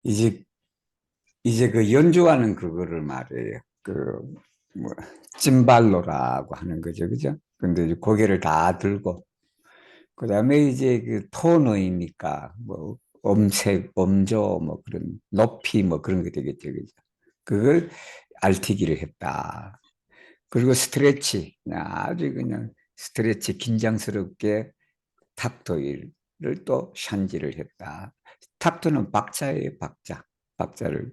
이제 이제 그 연주하는 그거를 말이에요. 뭐 찜발로라고 하는 거죠, 그죠? 근데 이제 고개를 다 들고 그다음에 이제 그 토너이니까 뭐 음색, 음조 뭐 그런 높이 뭐 그런 게 되겠죠, 그죠? 그걸 알티기를 했다. 그리고 스트레치 아주 그냥 스트레치 긴장스럽게 탁도일을 또 샨지를 했다. 탁도는 박자예요, 박자. 박자를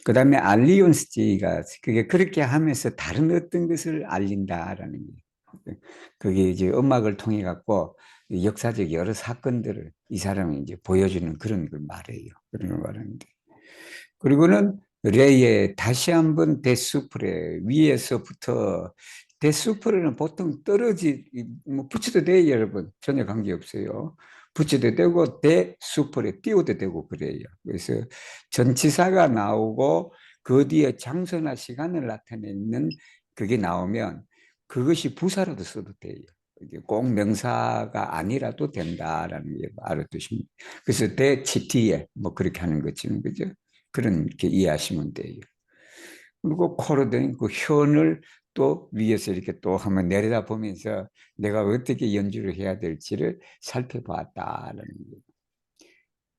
그다음에 알리온스지가 그게 그렇게 하면서 다른 어떤 것을 알린다라는 거예요. 그게 이제 음악을 통해 갖고 역사적 여러 사건들을 이 사람이 이제 보여주는 그런 걸 말해요. 그런 걸 말하는데. 그리고는 레이의 다시 한번 데스프레 위에서부터 데스프레는 보통 뭐 붙여도 돼요, 여러분. 전혀 관계없어요. 붙여도 되고 데스프레 띄워도 되고 그래요. 그래서 전치사가 나오고 그 뒤에 장소나 시간을 나타내는 그게 나오면 그것이 부사로도 써도 돼요. 이게 꼭 명사가 아니라도 된다라는 게 알아두시면. 그래서 대치티에 뭐 그렇게 하는 거지만 그죠? 그렇게 이해하시면 돼요. 그리고 코로 된 그 현을 또 위에서 이렇게 또 한번 내려다 보면서 내가 어떻게 연주를 해야 될지를 살펴봤다라는 거예요.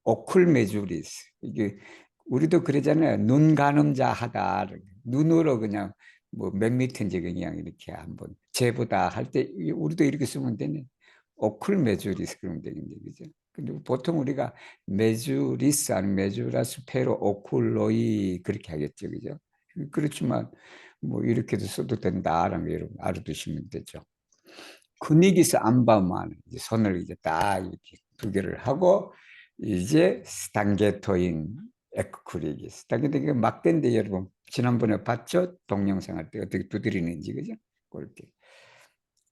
오클 메주리스. 이게 우리도 그러잖아요. 눈 가늠자 하다. 눈으로 그냥 뭐 몇 미터인지 그냥 이렇게 한번 재보다 할 때 우리도 이렇게 쓰면 되네. 오클 메주리스 그러면 되겠네. 그죠? 근데 보통 우리가 메주리스 아니면 메주라스페로 오클로이 그렇게 하겠죠. 그죠? 그렇지만 뭐 이렇게도 써도 된다라는 거 여러분 알아두시면 되죠. 쿠니기스 안바만 손을 이제 딱 이렇게 두 개를 하고 이제 스탄게토인 에크쿠리기 스탄게토가 막대인데 여러분 지난번에 봤죠? 동영상 할 때 어떻게 두드리는지 그죠? 그렇게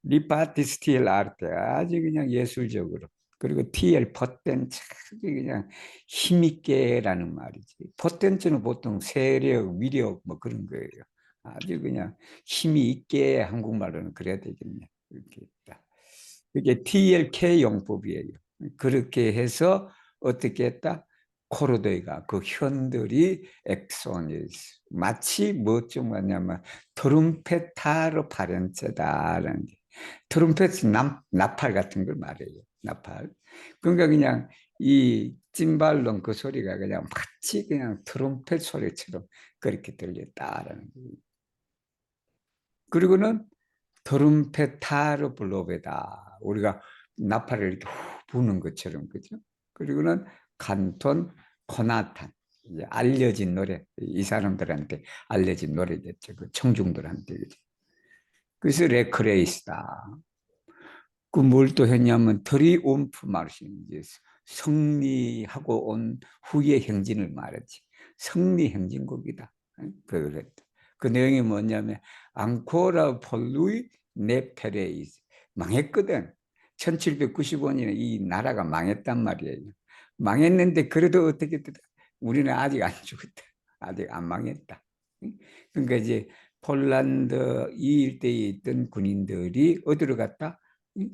리파티스티엘 아르테 아주 그냥 예술적으로 그리고 TL 포텐츠 그냥 힘있게라는 말이지 포텐츠는 보통 세력 위력 뭐 그런 거예요 아주 그냥 힘이 있게 한국말로는 그래야 되겠네 이렇게 있다. 그게 TLK 용법이에요. 그렇게 해서 어떻게 했다? 코르도이가 그 현들이 엑소니스 마치 뭐좀 하냐면 트럼펫타르 파렌체다라는 게 트럼펫 나팔 같은 걸 말해요. 나팔. 그러니까 그냥 이 찜발론 그 소리가 그냥 마치 그냥 트럼펫 소리처럼 그렇게 들렸다라는 거예요. 그리고는 트럼펫타르 블로베다. 우리가 나팔을 이렇게 후 부는 것처럼 그죠? 그리고는 칸톤 코나탄. 이제 알려진 노래. 이 사람들한테 알려진 노래겠죠. 그 청중들한테 그죠? 그래서 레크레이스다. 그 뭘 또 했냐면 트리움프 마르시 이제 승리하고 온 후의 행진을 말하지. 승리 행진곡이다. 그랬다. 그 내용이 뭐냐면 앙코라 폴루이 네페레이스 망했거든. 1795년에 이 나라가 망했단 말이에요. 망했는데 그래도 어떻게 됐다. 우리는 아직 안 죽었다. 아직 안 망했다. 그러니까 이제 폴란드 이 일대에 있던 군인들이 어디로 갔다?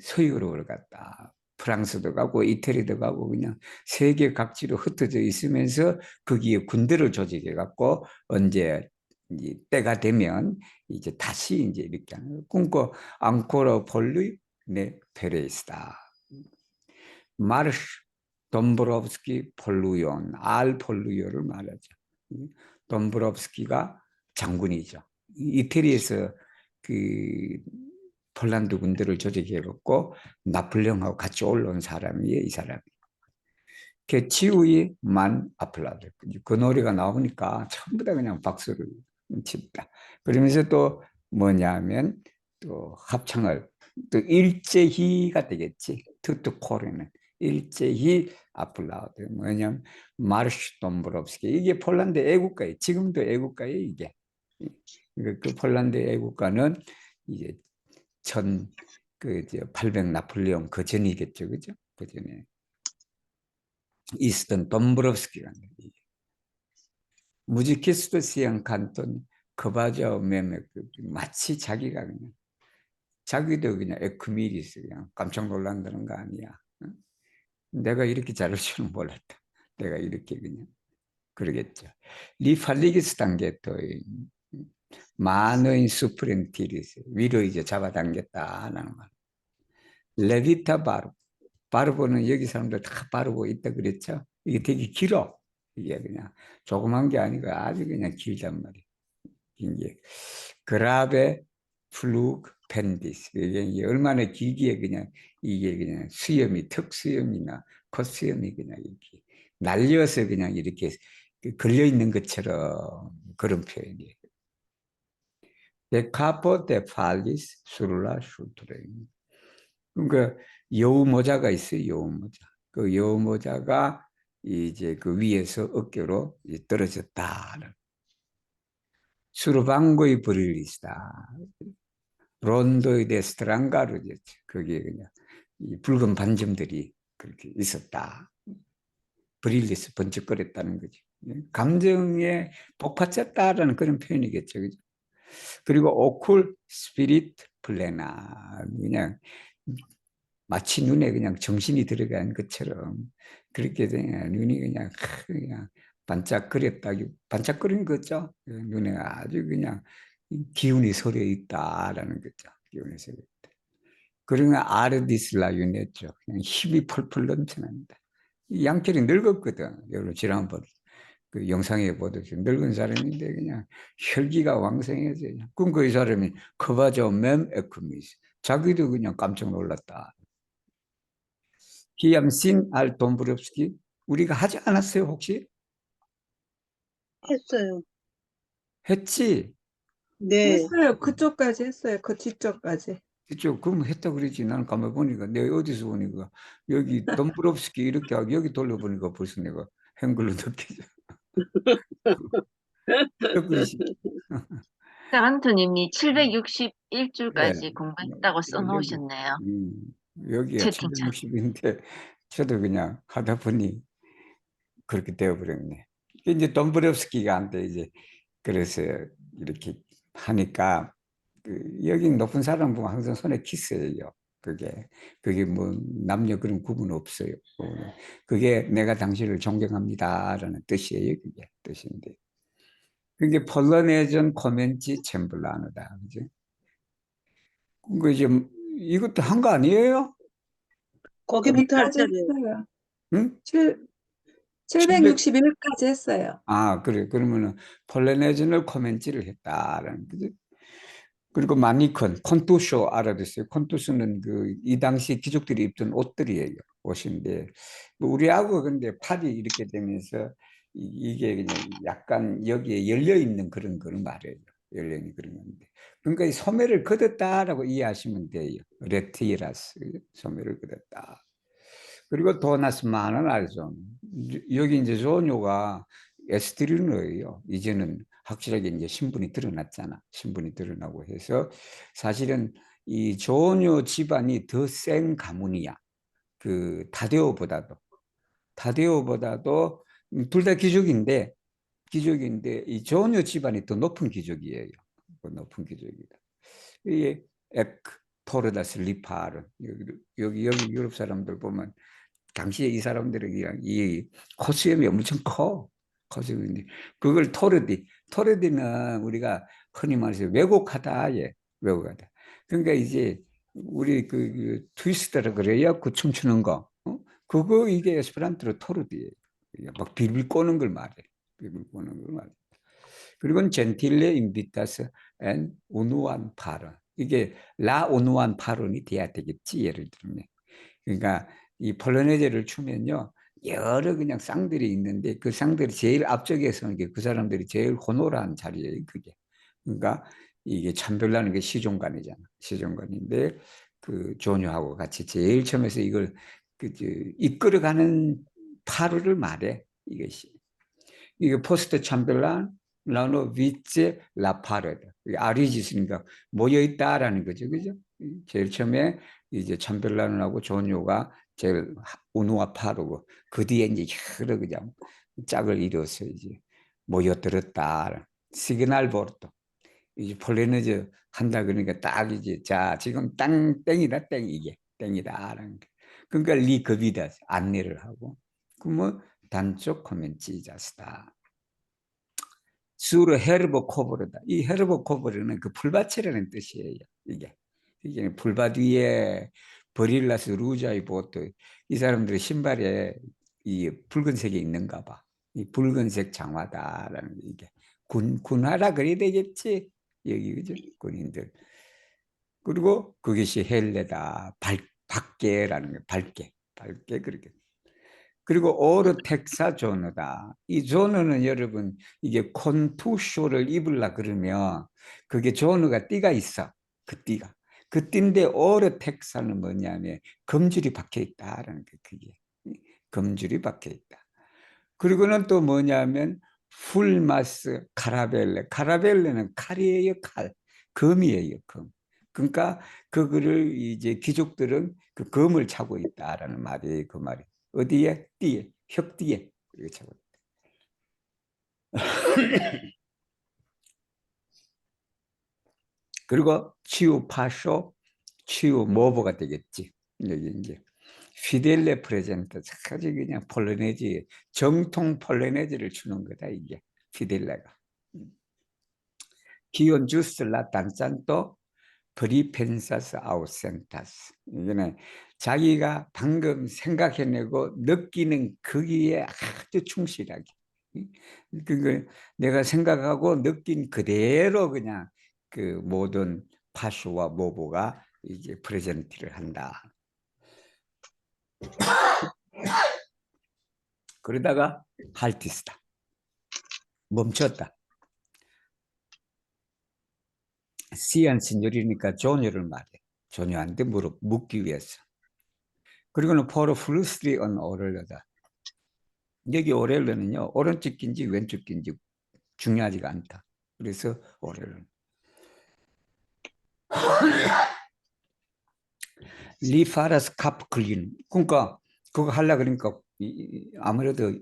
서유럽을 갔다. 프랑스도 가고 이태리도 가고 그냥 세계 각지로 흩어져 있으면서 거기에 군대를 조직해 갖고 언제 이제 때가 되면 이제 다시 이제 이렇게 하는 거예요. 그러니까 앙코르 폴리 네 페레스다. 마르시 돔브로브스키 폴루온 알 폴루요를 말하죠. 돔브로브스키가 장군이죠. 이태리에서 그 폴란드 군대를 조직해갖고 나폴레옹하고 같이 올라온 사람이에요, 이 사람이. 개치우이 만 아플라드. 그 노래가 나오니까 전부 다 그냥 박수를 칩니다. 그러면서 또 뭐냐면 또 합창을 또 일제히가 되겠지. 투투코르는 일제히 아플라우드. 뭐냐면 마르시 돔브롭스키. 이게 폴란드 애국가예요. 지금도 애국가예요, 이게. 그 폴란드 애국가는 이제 그800 나폴레옹 그 전이겠죠, 그죠? 그 전에 이스턴 돔브rov스키가 무지키스도 시안 칸톤 그바저 메메 마치 자기가 그냥 자기도 그냥 에크미리스 그냥 깜짝 놀란다는 거 아니야. 응? 내가 이렇게 잘할 줄은 몰랐다. 내가 이렇게 그냥 그러겠죠. 리팔리기스 단계토의 많은 수프렌티리스 위로 이제 잡아당겼다 하는 말. 레비타 바르 바르보는 여기 사람들 다 바르고 있다 그랬죠. 이게 되게 길어. 이게 그냥 조그만 게 아니고 아주 그냥 길단 말이에요. 이게 그라베 플루그 펜디스 이게 얼마나 길기에 그냥 이게 그냥 수염이 턱수염이나 콧수염이 그냥 이렇게 날려서 그냥 이렇게 걸려 있는 것처럼 그런 표현이에요. 데 카포 데 팔리스 수르라 슈트레. 그러니까 여우 모자가 있어요. 여우 모자. 그 여우 모자가 이제 그 위에서 어깨로 떨어졌다. 수르방고의 브릴리스다. 론도에 데 스트랑가르죠. 거기에 그냥 이 붉은 반점들이 그렇게 있었다. 브릴리스 번쩍거렸다는 거죠. 감정에 복받쳤다라는 그런 표현이겠죠. 그죠? 그리고 오쿨 스피릿 플레나 그냥 마치 눈에 그냥 정신이 들어간 것처럼 그렇게 그냥 눈이 그냥 반짝거렸다기 반짝거린 거죠. 눈에 아주 그냥 기운이 서려 있다라는 거죠. 기운이 서려 있다. 그러면 아르디슬라 윤했죠. 그냥 힘이 펄펄 넘쳐납니다. 양철이 늙었거든. 여러분 지난번 그 영상에 보듯이 늙은 사람인데 그냥 혈기가 왕성해져. 그럼 그 사람이 커바죠 맴 에크미스. 자기도 그냥 깜짝 놀랐다. 기암신 알 돈부럽스키 우리가 하지 않았어요 혹시? 했어요. 했지. 네. 했어요. 그쪽까지 했어요. 그 뒤쪽까지. 그쪽 그럼 했다 그랬지. 나는 가만 보니까 내가 어디서 보니까 여기 돈부럽스키 이렇게 하고 여기 돌려보니까 벌써 내가 한글로 느껴져. 사랑투님이 네. 761줄까지 공부했다고 여기, 써놓으셨네요. 여기가 채팅창. 760인데 저도 그냥 하다 보니 그렇게 되어버렸네. 이제 돈부럽스키가 한테 이제 그래서 이렇게 하니까 여기 높은 사람 보면 항상 손에 키스해요. 그게 뭐 남녀 그런 구분 없어요. 그게 내가 당신을 존경합니다라는 뜻이에요. 그게 뜻인데. 그게 폴로네전 코멘치 챔블라노다. 그죠? 그 이제 이것도 한 거 아니에요? 거기부터 할 까지 차례요. 했어요. 응? 761까지 했어요. 아, 그래. 그러면은 폴리네전을 코멘치를 했다라는 거죠. 그리고 마니콘, 콘투쇼 알아두세요. 콘투쇼는 그 이 당시 귀족들이 입던 옷들이에요. 옷인데 뭐 우리하고 근데 팔이 이렇게 되면서 이게 그냥 약간 여기에 열려 있는 그런 말이에요. 열려 있는 그런 건데. 그러니까 이 소매를 걷었다라고 이해하시면 돼요. 레티라스 소매를 걷었다. 그리고 도나스만은 알죠. 여기 이제 조녀가 에스트리노예요. 이제는 확실하게 이제 신분이 드러났잖아. 신분이 드러나고 해서 사실은 이 조녀 집안이 더 센 가문이야. 그 타데오보다도 둘 다 귀족인데 이 조녀 집안이 더 높은 귀족이에요. 높은 귀족이다. 이게 에크 토르다스 리파르 여기 유럽 사람들 보면 당시에 이 사람들은 그냥 이 코수염이 엄청 커. 코수염인데 그걸 토르디는 우리가 흔히 말해서 왜곡하다. 예, 왜곡하다. 그러니까 이제 우리 그 트위스트라 그래요. 그 춤추는 거. 그거 이게 에스페란토로 토르디예요. 막 비빌 꼬는 걸 말해. 비빌 꼬는 걸 말해. 그리고 젠틸레 인비타스 앤 우누안 파른. 이게 라 우누안 파른이 돼야 되겠지. 예를 들면. 그러니까 이 폴로네제를 추면요 여러 그냥 쌍들이 있는데 그 쌍들이 제일 앞쪽에서는 그 사람들이 제일 호노라한 자리예요. 그게 그러니까 이게 참별라는 게 시종관이잖아. 시종관인데 그 조녀하고 같이 제일 처음에서 이걸 이끌어가는 파르를 말해. 이것이 이게 포스트 참별란 라노 위체 라파르다. 아리지스니까 모여 있다라는 거죠, 그죠? 제일 처음에 이제 참별란하고 조뇨가 제일 우누와 파르고 그 뒤에 이제 여러 그냥 짝을 이뤄서 이제 모여들었다. 시그널 보르토 이제 폴리네즈 한다 그러니까 딱 이제 자 지금 땡이다 땡 이게 땡이다라는 게 그러니까 리거비다 안내를 하고 그뭐 단쪽 코멘치자스다. 수로 헤르보 코브르다. 이 헤르보 코브르는 그 풀밭이라는 뜻이에요. 이게 풀밭 위에 버릴라스 루자이 보트, 이 사람들의 신발에 이 붉은색이 있는가 봐. 이 붉은색 장화다라는 게 이게 군화라 그래야 되겠지. 여기 그죠? 군인들. 그리고 그것이 헬레다. 밝게라는 게 밝게 그렇게. 그리고 오르텍사 조너다. 이 조너는 여러분 이게 콘투쇼를 입으려 그러면 그게 조너가 띠가 있어. 그 띠가. 그 띠인데 오르텍사는 뭐냐면 검줄이 박혀 있다라는 게 그게. 검줄이 박혀 있다. 그리고는 또 뭐냐면 풀마스 카라벨레. 카라벨레는 칼이에요, 칼. 검이에요, 검. 그러니까 그거를 이제 귀족들은 그 검을 차고 있다라는 말이에요, 그 말이. 어디에? 띠에, 혁띠에. 그렇게 차고 있다. 그리고 치유 파쇼, 치유 모보가 되겠지. 여기 이제 피델레 프레젠트, 아주 그냥 폴리네지, 정통 폴리네지를 주는 거다, 이게. 피델레가. 기온 주스라 단짠또 프리펜사스 아우센타스. 이거는 자기가 방금 생각해내고 느끼는 거기에 아주 충실하게. 그걸 내가 생각하고 느낀 그대로 그냥 그 모든 파쇼와 모보가 이제 프레젠트를 한다. 그러다가 할티스다. 멈췄다. 시안 시녀리니까 조녀를 말해. 조녀한테 묻기 위해서. 그리고는 포로 플루스리 언 오렐러다. 여기 오렐러는요, 오른쪽 긴지 왼쪽 긴지 중요하지가 않다. 그래서 오렐러. 리파라스 카프 클린. 그러니까 그거 하려 그러니까 아무래도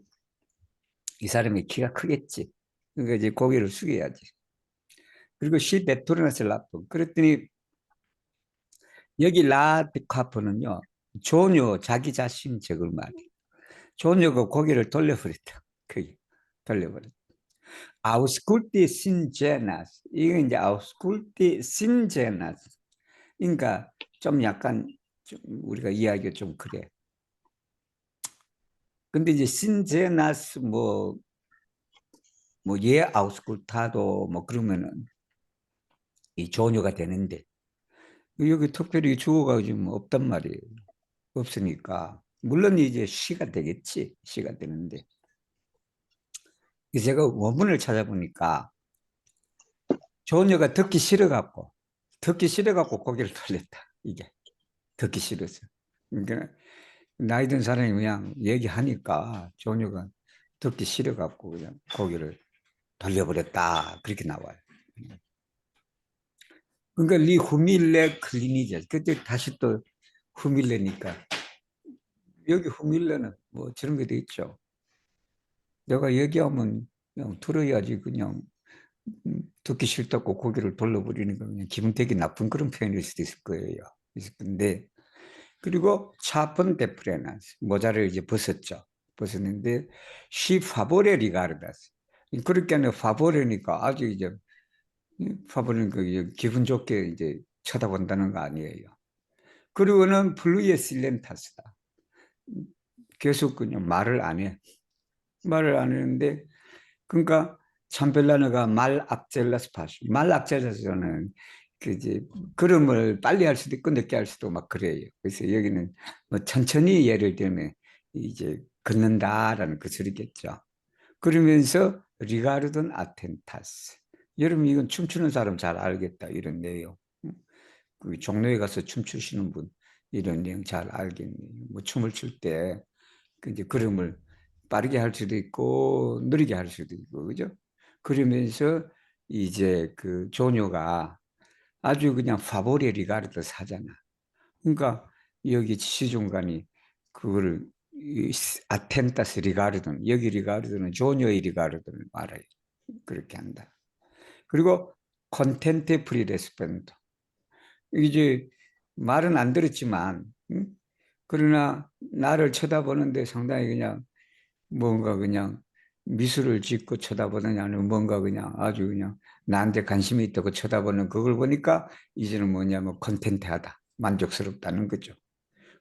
이 사람이 키가 크겠지. 그러니까 이제 고개를 숙여야지. 그리고 시 베토르나스 라프. 그랬더니 여기 라디카프는요, 조녀 자기 자신 적을 말해. 조녀가 고개를 돌려버렸다. 그게 돌려버렸다. 아우스쿨티 신제나스. 이건 이제 아우스쿨티 신제나스. 그러니까 좀 약간 좀 우리가 이야기가 좀 그래. 근데 이제 신제나스 예 아우스쿨타도 뭐 그러면은 이 조녀가 되는데 여기 특별히 주어가 지금 없단 말이에요. 없으니까 물론 이제 시가 되겠지. 시가 되는데 제가 원문을 찾아보니까 조녀가 듣기 싫어갖고 고개를 돌렸다. 이게 듣기 싫어서. 그러니까 나이 든 사람이 그냥 얘기하니까 조녀가 듣기 싫어갖고 그냥 고개를 돌려버렸다. 그렇게 나와요. 그러니까 리 후밀레 클리니제. 그때 다시 또 후밀레니까 여기 후밀레는 뭐 저런 게 돼 있죠. 내가 얘기하면 그냥 들어야지 그냥 듣기 싫다고 고개를 돌려버리는 거 그냥 기분 되게 나쁜 그런 표현일 수도 있을 거예요. 근데 그리고 차폰 데프레나스 모자를 이제 벗었죠. 벗었는데 시 파보레 리가르다스. 그렇게 하면 파보레니까 아주 이제 파보레는 그 기분 좋게 이제 쳐다본다는 거 아니에요. 그리고는 플루이에 실렌타스다. 계속 그냥 말을 안 해. 말을 안 하는데 그러니까 참벨라너가 말 악젤라스 파시. 말 악젤라스는 그 이제 걸음을 빨리 할 수도 있고 늦게 할 수도 막 그래요. 그래서 여기는 뭐 천천히 예를 들면 이제 걷는다라는 그 소리겠죠. 그러면서 리가르돈 아텐타스. 여러분 이건 춤추는 사람 잘 알겠다 이런 내용. 그 종로에 가서 춤추시는 분 이런 내용 잘 알겠네요. 뭐 춤을 출때 그 이제 걸음을 빠르게 할 수도 있고 느리게 할 수도 있고 그죠? 그러면서 이제 그 조녀가 아주 그냥 파보레 리가르도 사잖아. 그러니까 여기 시중간이 그거를 아텐타스 리가르든 여기 리가르드는 조녀의 리가르드를 말해요. 그렇게 한다. 그리고 콘텐테 프리레스펜도 이제 말은 안 들었지만 그러나 나를 쳐다보는데 상당히 그냥 뭔가 그냥 미술을 짓고 쳐다보느냐, 아니면 뭔가 그냥 아주 그냥 나한테 관심이 있다고 쳐다보는 그걸 보니까 이제는 뭐냐면 컨텐트하다, 만족스럽다는 거죠.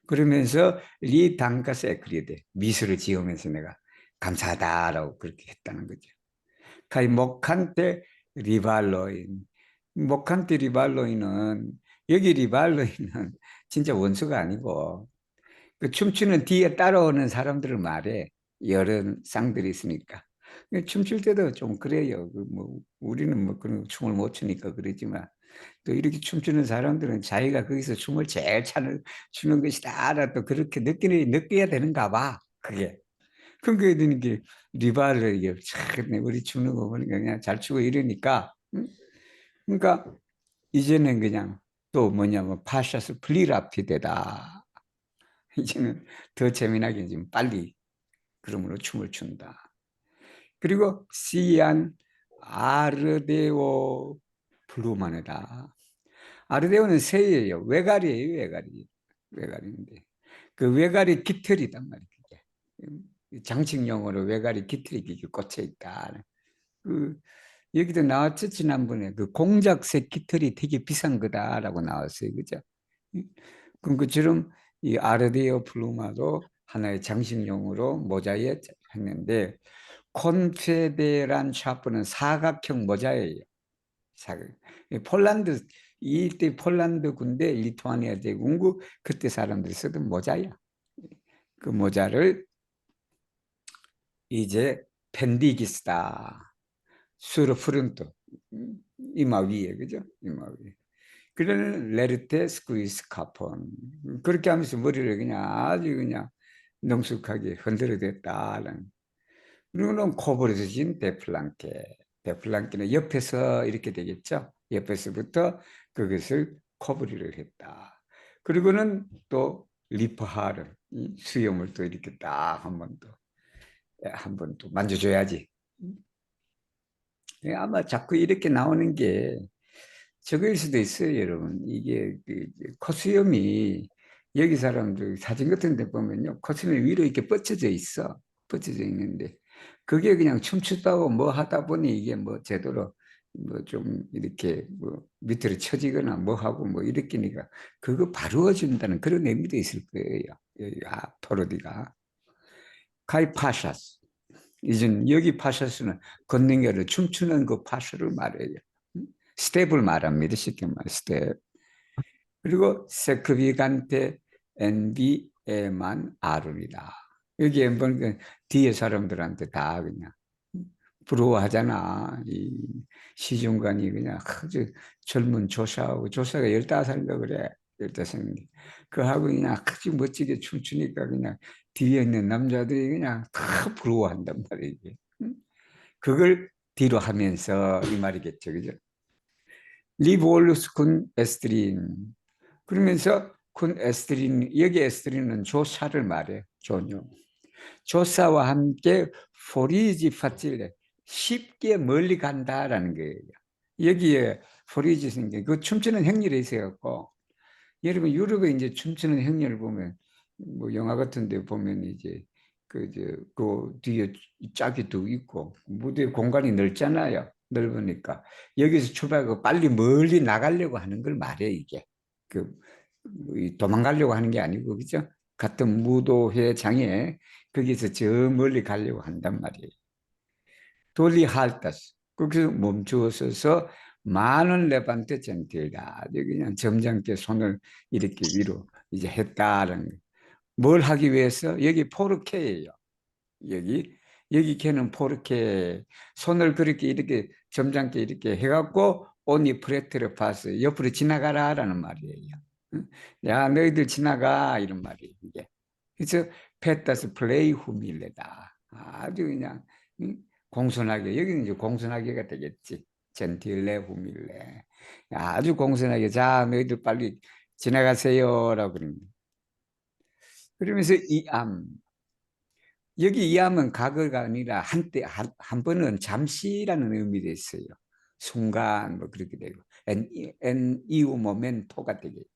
그러면서 리 단가스 에크리데 미술을 지으면서 내가 감사하다라고 그렇게 했다는 거죠. 카이 모칸테 리발로인, 모칸테 리발로인은 여기 리발로인은 진짜 원수가 아니고 그 춤추는 뒤에 따라오는 사람들을 말해. 여러 쌍들이 있으니까. 춤출 때도 좀 그래요. 그뭐 우리는 뭐 그런 춤을 못 추니까 그러지만 또 이렇게 춤추는 사람들은 자기가 거기서 춤을 제일 추는 것이다. 또 그렇게 느껴야 되는가 봐. 그게. 그게 되는 게 리바를 이게 참 우리 추는 거 보니까 그냥 잘 추고 이러니까. 응? 그러니까 이제는 그냥 또 뭐냐면 파샤스 플리라피데다. 이제는 더 재미나게 지금 빨리 그러므로 춤을 춘다. 그리고 시안 아르데오 블루마네다. 아르데오는 새예요. 외가리예요, 외가리. 외가리인데 그 외가리 깃털이단 말이에요. 장식용으로 외가리 깃털이 이렇게 꽂혀 있다. 그 여기도 나왔죠 지난번에 그 공작새 깃털이 되게 비싼 거다라고 나왔어요, 그죠? 그럼 그처럼 이 아르데오 플루마도 하나의 장식용으로 모자에 했는데 콘페데란 샤프는 사각형 모자예요. 사각. 폴란드 이때 폴란드 군대 리투아니아 제국국 그때 사람들이 쓰던 모자야. 그 모자를 이제 펜디기스다. 수르프른토 이마 위에 그죠? 이마 위에. 그러는 레르테 스쿠이스 카폰 그렇게 하면서 머리를 그냥 아주 그냥 능숙하게 흔들어댔다는. 그리고는 코브르진 데플랑케. 데플랑케는 옆에서 이렇게 되겠죠. 옆에서부터 그것을 코브리를 했다. 그리고는 또 리프하를 수염을 또 이렇게 딱 한 번 또 만져줘야지. 아마 자꾸 이렇게 나오는 게 저거일 수도 있어요, 여러분. 이게 그 콧수염이 여기 사람들 사진 같은 데 보면요. 콧수염이 위로 이렇게 뻗쳐져 있어. 뻗쳐져 있는데 그게 그냥 춤추다고 뭐 하다 보니 이게 뭐 제대로 뭐 좀 이렇게 뭐 밑으로 쳐지거나 뭐 하고 뭐 이렇게니까 그거 바로워준다는 그런 의미도 있을 거예요. 토로디가. 카이 파샤스. 이제 여기 파샤스는 걷는 게 아니라 춤추는 그 파샤를 말해요. 스텝을 말합니다. 쉽게 말 스텝. 그리고 세크비간테 엔비에만 아룬이다. 여기 한번 그 뒤에 사람들한테 다 그냥 부러워하잖아. 이 시중간이 그냥 아주 젊은 조사하고 조사가 15살인가 그래. 15살인데. 그하고 그냥 아주 멋지게 춤추니까 그냥 뒤에 있는 남자들이 그냥 다 부러워한단 말이에요. 그걸 뒤로 하면서 이 말이겠죠. 그죠? 리볼루스 군 에스트린. 그러면서 군 에스트린, 여기 에스트린은 조사를 말해, 조녀. 조사와 함께 포리지 파틸레, 쉽게 멀리 간다라는 거예요. 여기에 포리지 생겨, 그 춤추는 행렬이 있어갖고, 여러분 유럽에 이제 춤추는 행렬을 보면, 뭐 영화 같은 데 보면 이제 그 뒤에 짝이 또 있고, 무대 공간이 넓잖아요. 넓으니까. 여기서 출발하고 빨리 멀리 나가려고 하는 걸 말해, 이게. 그, 도망가려고 하는 게 아니고, 그죠? 같은 무도회장에 거기서 저 멀리 가려고 한단 말이에요. 돌리 할다스. 거기서 멈추어서 많은 레반테 젠틸다. 그냥 점잖게 손을 이렇게 위로 이제 했다는 거. 뭘 하기 위해서? 여기 포르케예요. 여기 걔는 포르케. 손을 그렇게 이렇게 점잖게 이렇게 해갖고 오니 프레트를 파스 옆으로 지나가라라는 말이에요. 야, 너희들 지나가 이런 말이에요. 이게. 그래서 페타스 플레이 후밀레다. 아주 그냥 공손하게 여기는 이제 공손하게가 되겠지. 젠틸레 후밀레. 아주 공손하게 자 너희들 빨리 지나가세요라고 그럽니다. 그러면서 이암 여기 이암은 과거가 아니라 한때 한 번은 잠시라는 의미도 있어요. 순간 뭐 그렇게 되고 엔 이후 모멘토가 되겠죠.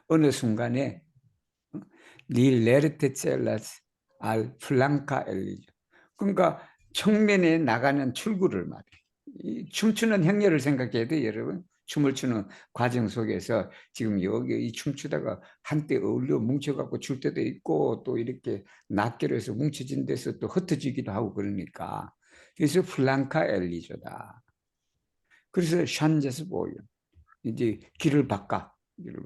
어느 순간에 리 레르테 첼라스 알 플랑카 엘리죠. 그러니까 청면에 나가는 출구를 말해. 이 춤추는 행렬을 생각해야 돼, 여러분. 춤을 추는 과정 속에서 지금 여기 이 춤추다가 한때 어울려 뭉쳐갖고 출 때도 있고 또 이렇게 낱개로 해서 뭉쳐진 데서 또 흩어지기도 하고 그러니까. 그래서 플랑카 엘리조다. 그래서 샨제스 보여. 이제 길을 바꿔. 길을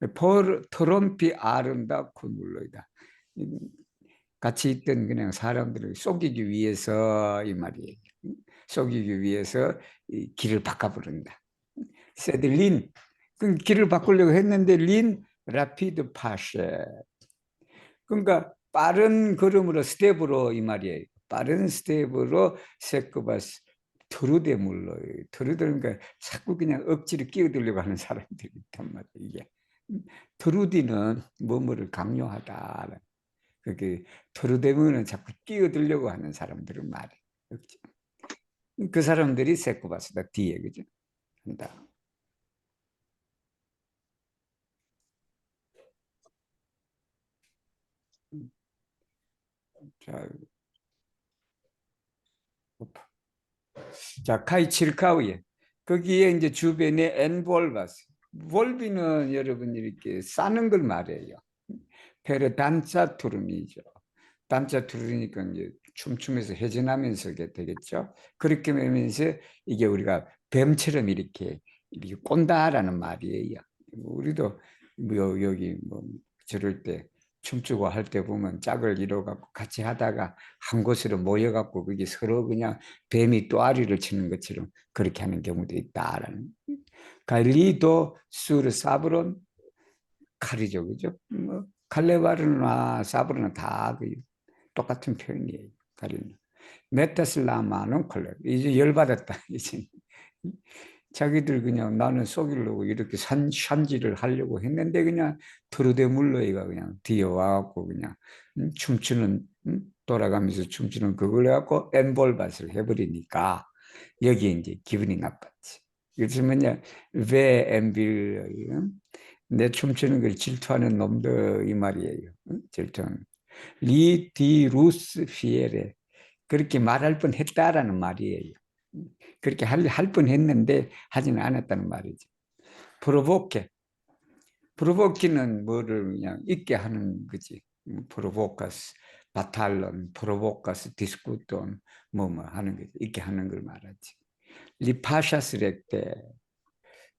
바꿔. 트럼피 아름답고 물러이다. 같이 있던 그냥 사람들을 속이기 위해서 이 말이에요. 속이기 위해서 이 길을 바꿔버린다. 세들린 그 길을 바꾸려고 했는데 린 라피드 파쉐. 그러니까 빠른 걸음으로 스텝으로 이 말이에요. 빠른 스텝으로 세크바스 트루데물로 트루데니까 자꾸 그냥 억지로 끼어들려고 하는 사람들이 있단 말이에요. 이게 트루디는 뭐뭐를 강요하다. 그게 트루데물은 자꾸 끼어들려고 하는 사람들은 말이에요. 그 사람들이 세크바스다 뒤에 그죠? 한다. 자, 카이치르카우에 거기에 이제 주변에 엔볼바스. 볼비는 여러분 이렇게 싸는 걸 말해요. 페르 단자 투름이죠. 단자 투르니까 이제 춤추면서 회전하면서 되겠죠. 그렇게 하면서 이게 우리가 뱀처럼 이렇게 꼰다라는 말이에요. 우리도 뭐 여기 뭐 저럴 때 춤추고 할 때 보면 짝을 이뤄갖고 같이 하다가 한 곳으로 모여갖고 그게 서로 그냥 뱀이 또아리를 치는 것처럼 그렇게 하는 경우도 있다라는. 갈리도 수르 사브론 칼이죠, 그죠? 뭐 칼레바르나 사브르나 다 똑같은 표현이에요. 가리는. 메타슬라마는 콜레. 이제 열받았다. 이제 자기들 그냥 나는 속이려고 이렇게 산지를 하려고 했는데 그냥 트루데물로이가 그냥 뒤에 와갖고 그냥 춤추는 돌아가면서 춤추는 그걸 해갖고 엠볼밭을 해버리니까 여기에 이제 기분이 나빴지. 그래서 뭐냐 왜 엠빌 내 춤추는 걸 질투하는 놈들 이 말이에요. 질투하는 리디루스 피에레 그렇게 말할 뻔했다라는 말이에요. 그렇게 할 뻔했는데 하지는 않았다는 말이죠. 프로보키는 뭐를 그냥 있게 하는 거지. 프로보카스, 바탈론, 프로보카스, 디스쿠톤 뭐 하는 거지. 있게 하는 걸 말하지. 리파샤스렉 때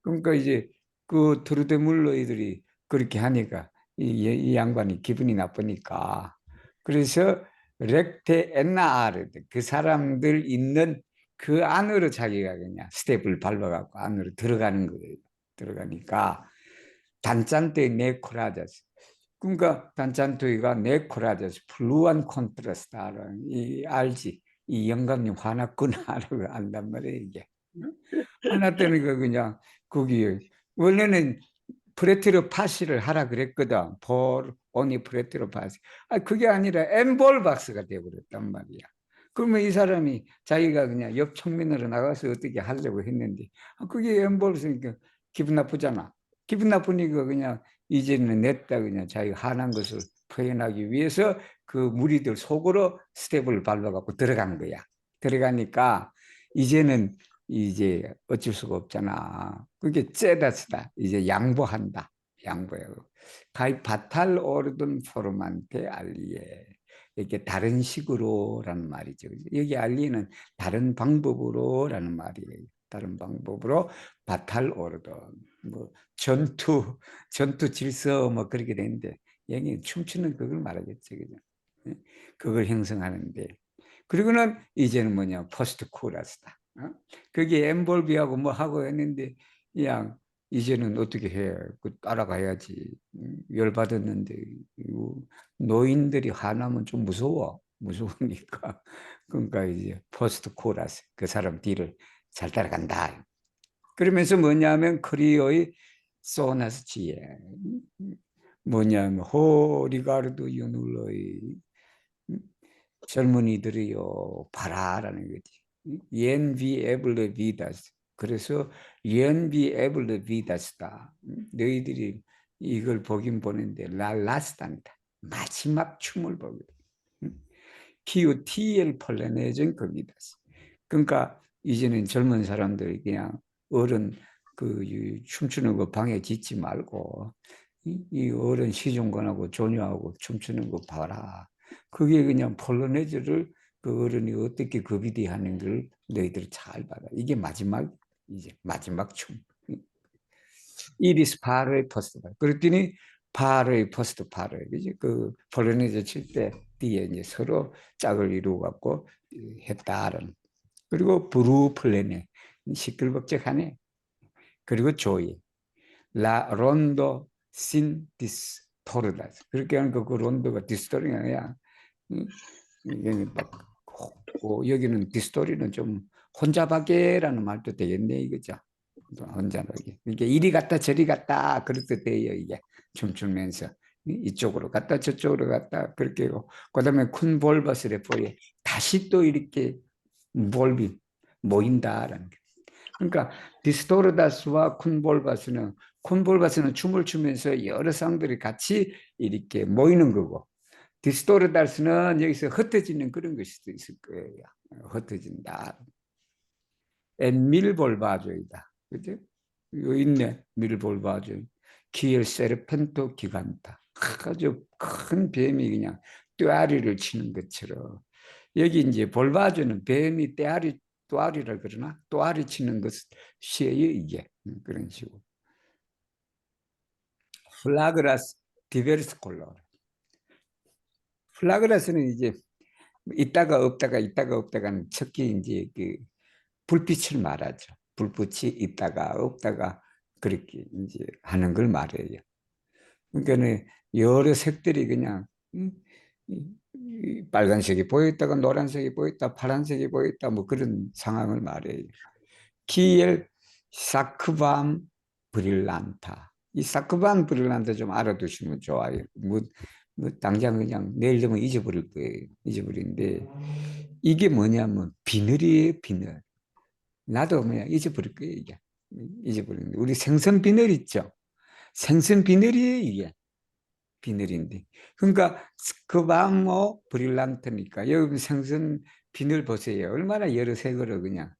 그러니까 이제 그 트루데물로이들이 그렇게 하니까 이 양반이 기분이 나쁘니까 그래서 렉테 엔나아르 그 사람들 있는 그 안으로 자기가 그냥 스텝을 밟아갖고 안으로 들어가는 거예요. 들어가니까 단짠테 네코라자스 그러니까 단짠토이가 네코라자스 플루안 콘트라스타라는 이 알지 이 영감님 화났구나라고 안단 말이에요 이게 화났다는 거 그냥 거기 원래는 프레트로 파시를 하라 그랬거든. 볼 오니 프레트로 파시. 아 그게 아니라 엠볼 박스가 돼버렸단 말이야. 그러면 이 사람이 자기가 그냥 옆 청면으로 나가서 어떻게 하려고 했는데 그게 엠볼스니까 기분 나쁘잖아. 기분 나쁘니까 그냥 이제는 냈다 그냥 자기가 화난 것을 표현하기 위해서 그 무리들 속으로 스텝을 밟아갖고 들어간 거야. 들어가니까 이제는 이제 어쩔 수가 없잖아. 그게 째다스다. 이제 양보한다. 양보해요. 가이 바탈 오르든 포르만테 알리에. 이렇게 다른 식으로라는 말이죠. 여기 알리는 다른 방법으로라는 말이에요. 다른 방법으로 바탈 오르든 뭐 전투 질서 뭐 그렇게 되는데 여기 춤추는 그걸 말하겠죠. 그죠? 그걸 형성하는데 그리고는 이제는 뭐냐 포스트 코러스다. 그게 엠볼비하고 뭐 하고 했는데 그냥 이제는 어떻게 해? 그 따라가야지. 열받았는데 노인들이 화나면 좀 무서우니까 그러니까 이제 포스트 코러스 그 사람 뒤를 잘 따라간다. 그러면서 뭐냐면 크리오의 소나스 지에 뭐냐면 호리가르도 유눌로의 젊은이들이요 봐라라는 거지. 연비에블레 비다스. 그래서 연비에블레 비다스다. 너희들이 이걸 보긴 보는데 랄라스단다. 마지막 춤을 보거든. PUTL 폴리네이션 겁니다. 그러니까 이제는 젊은 사람들이 그냥 어른 춤추는 거 방에 짓지 말고 이 어른 시종관하고 조녀하고 춤추는 거 봐라. 그게 그냥 폴로네즈를 그 어른이 어떻게 거비디 하는 걸 너희들 잘 봐라. 이게 마지막 이제 마지막 춤. 이리스 파르의 퍼스트 파르. 그랬더니 파르의 퍼스트 파르. 그지? 그 폴로네즈 칠 때 뒤에 이제 서로 짝을 이루어 갖고 했다는. 그리고 브루 플레네 시끌벅적하네. 그리고 조이 라 론도 신 디스토르다스. 그렇게 하는 그 론도가 디스토리가 아니야. 이게 막 여기는 디스토리는 좀 혼자밖에라는 말도 되겠네 이거죠. 혼자밖에. 이게 이리 갔다 저리 갔다 그렇게 돼요 이게 춤추면서 이쪽으로 갔다 저쪽으로 갔다 그렇게 하고 그다음에 큰 볼버스 레포에 다시 또 이렇게 볼비 모인다라는 게. 그러니까 디스토르다스와 쿤볼바스는 춤을 추면서 여러 사람들이 같이 이렇게 모이는 거고 디스토르다스는 여기서 흩어지는 그런 것일 수도 있을 거예요. 흩어진다. 밀볼바조이다. 그죠? 이거 있네. 밀볼바조. 키엘 세르펜토 기간타. 아주 큰 뱀이 그냥 떼아리를 치는 것처럼 여기 이제 볼바조는 뱀이 또아리라 그러나 또아리 치는 것이에요 이게 그런 식으로. 플라그라스 디베르스 콜로. 플라그라스는 이제 있다가 없다가는 특히 이제 그 불빛을 말하죠. 불빛이 있다가 없다가 그렇게 이제 하는 걸 말해요. 그러니까 여러 색들이 그냥 빨간색이 보였다가 노란색이 보였다, 파란색이 보였다 뭐 그런 상황을 말해요. 키엘 사크밤 브릴란타. 이 사크밤 브릴란타 좀 알아두시면 좋아요. 뭐 당장 그냥 내일 되면 잊어버릴 거예요. 잊어버리는데 이게 뭐냐면 비늘이에요, 비늘. 나도 그냥 잊어버릴 거예요, 이게. 잊어버리는데 우리 생선 비늘 있죠? 생선 비늘이에요, 이게. 비늘인데. 그러니까 스크바모 브릴란트니까 여기 생선 비늘 보세요. 얼마나 여러 색으로 그냥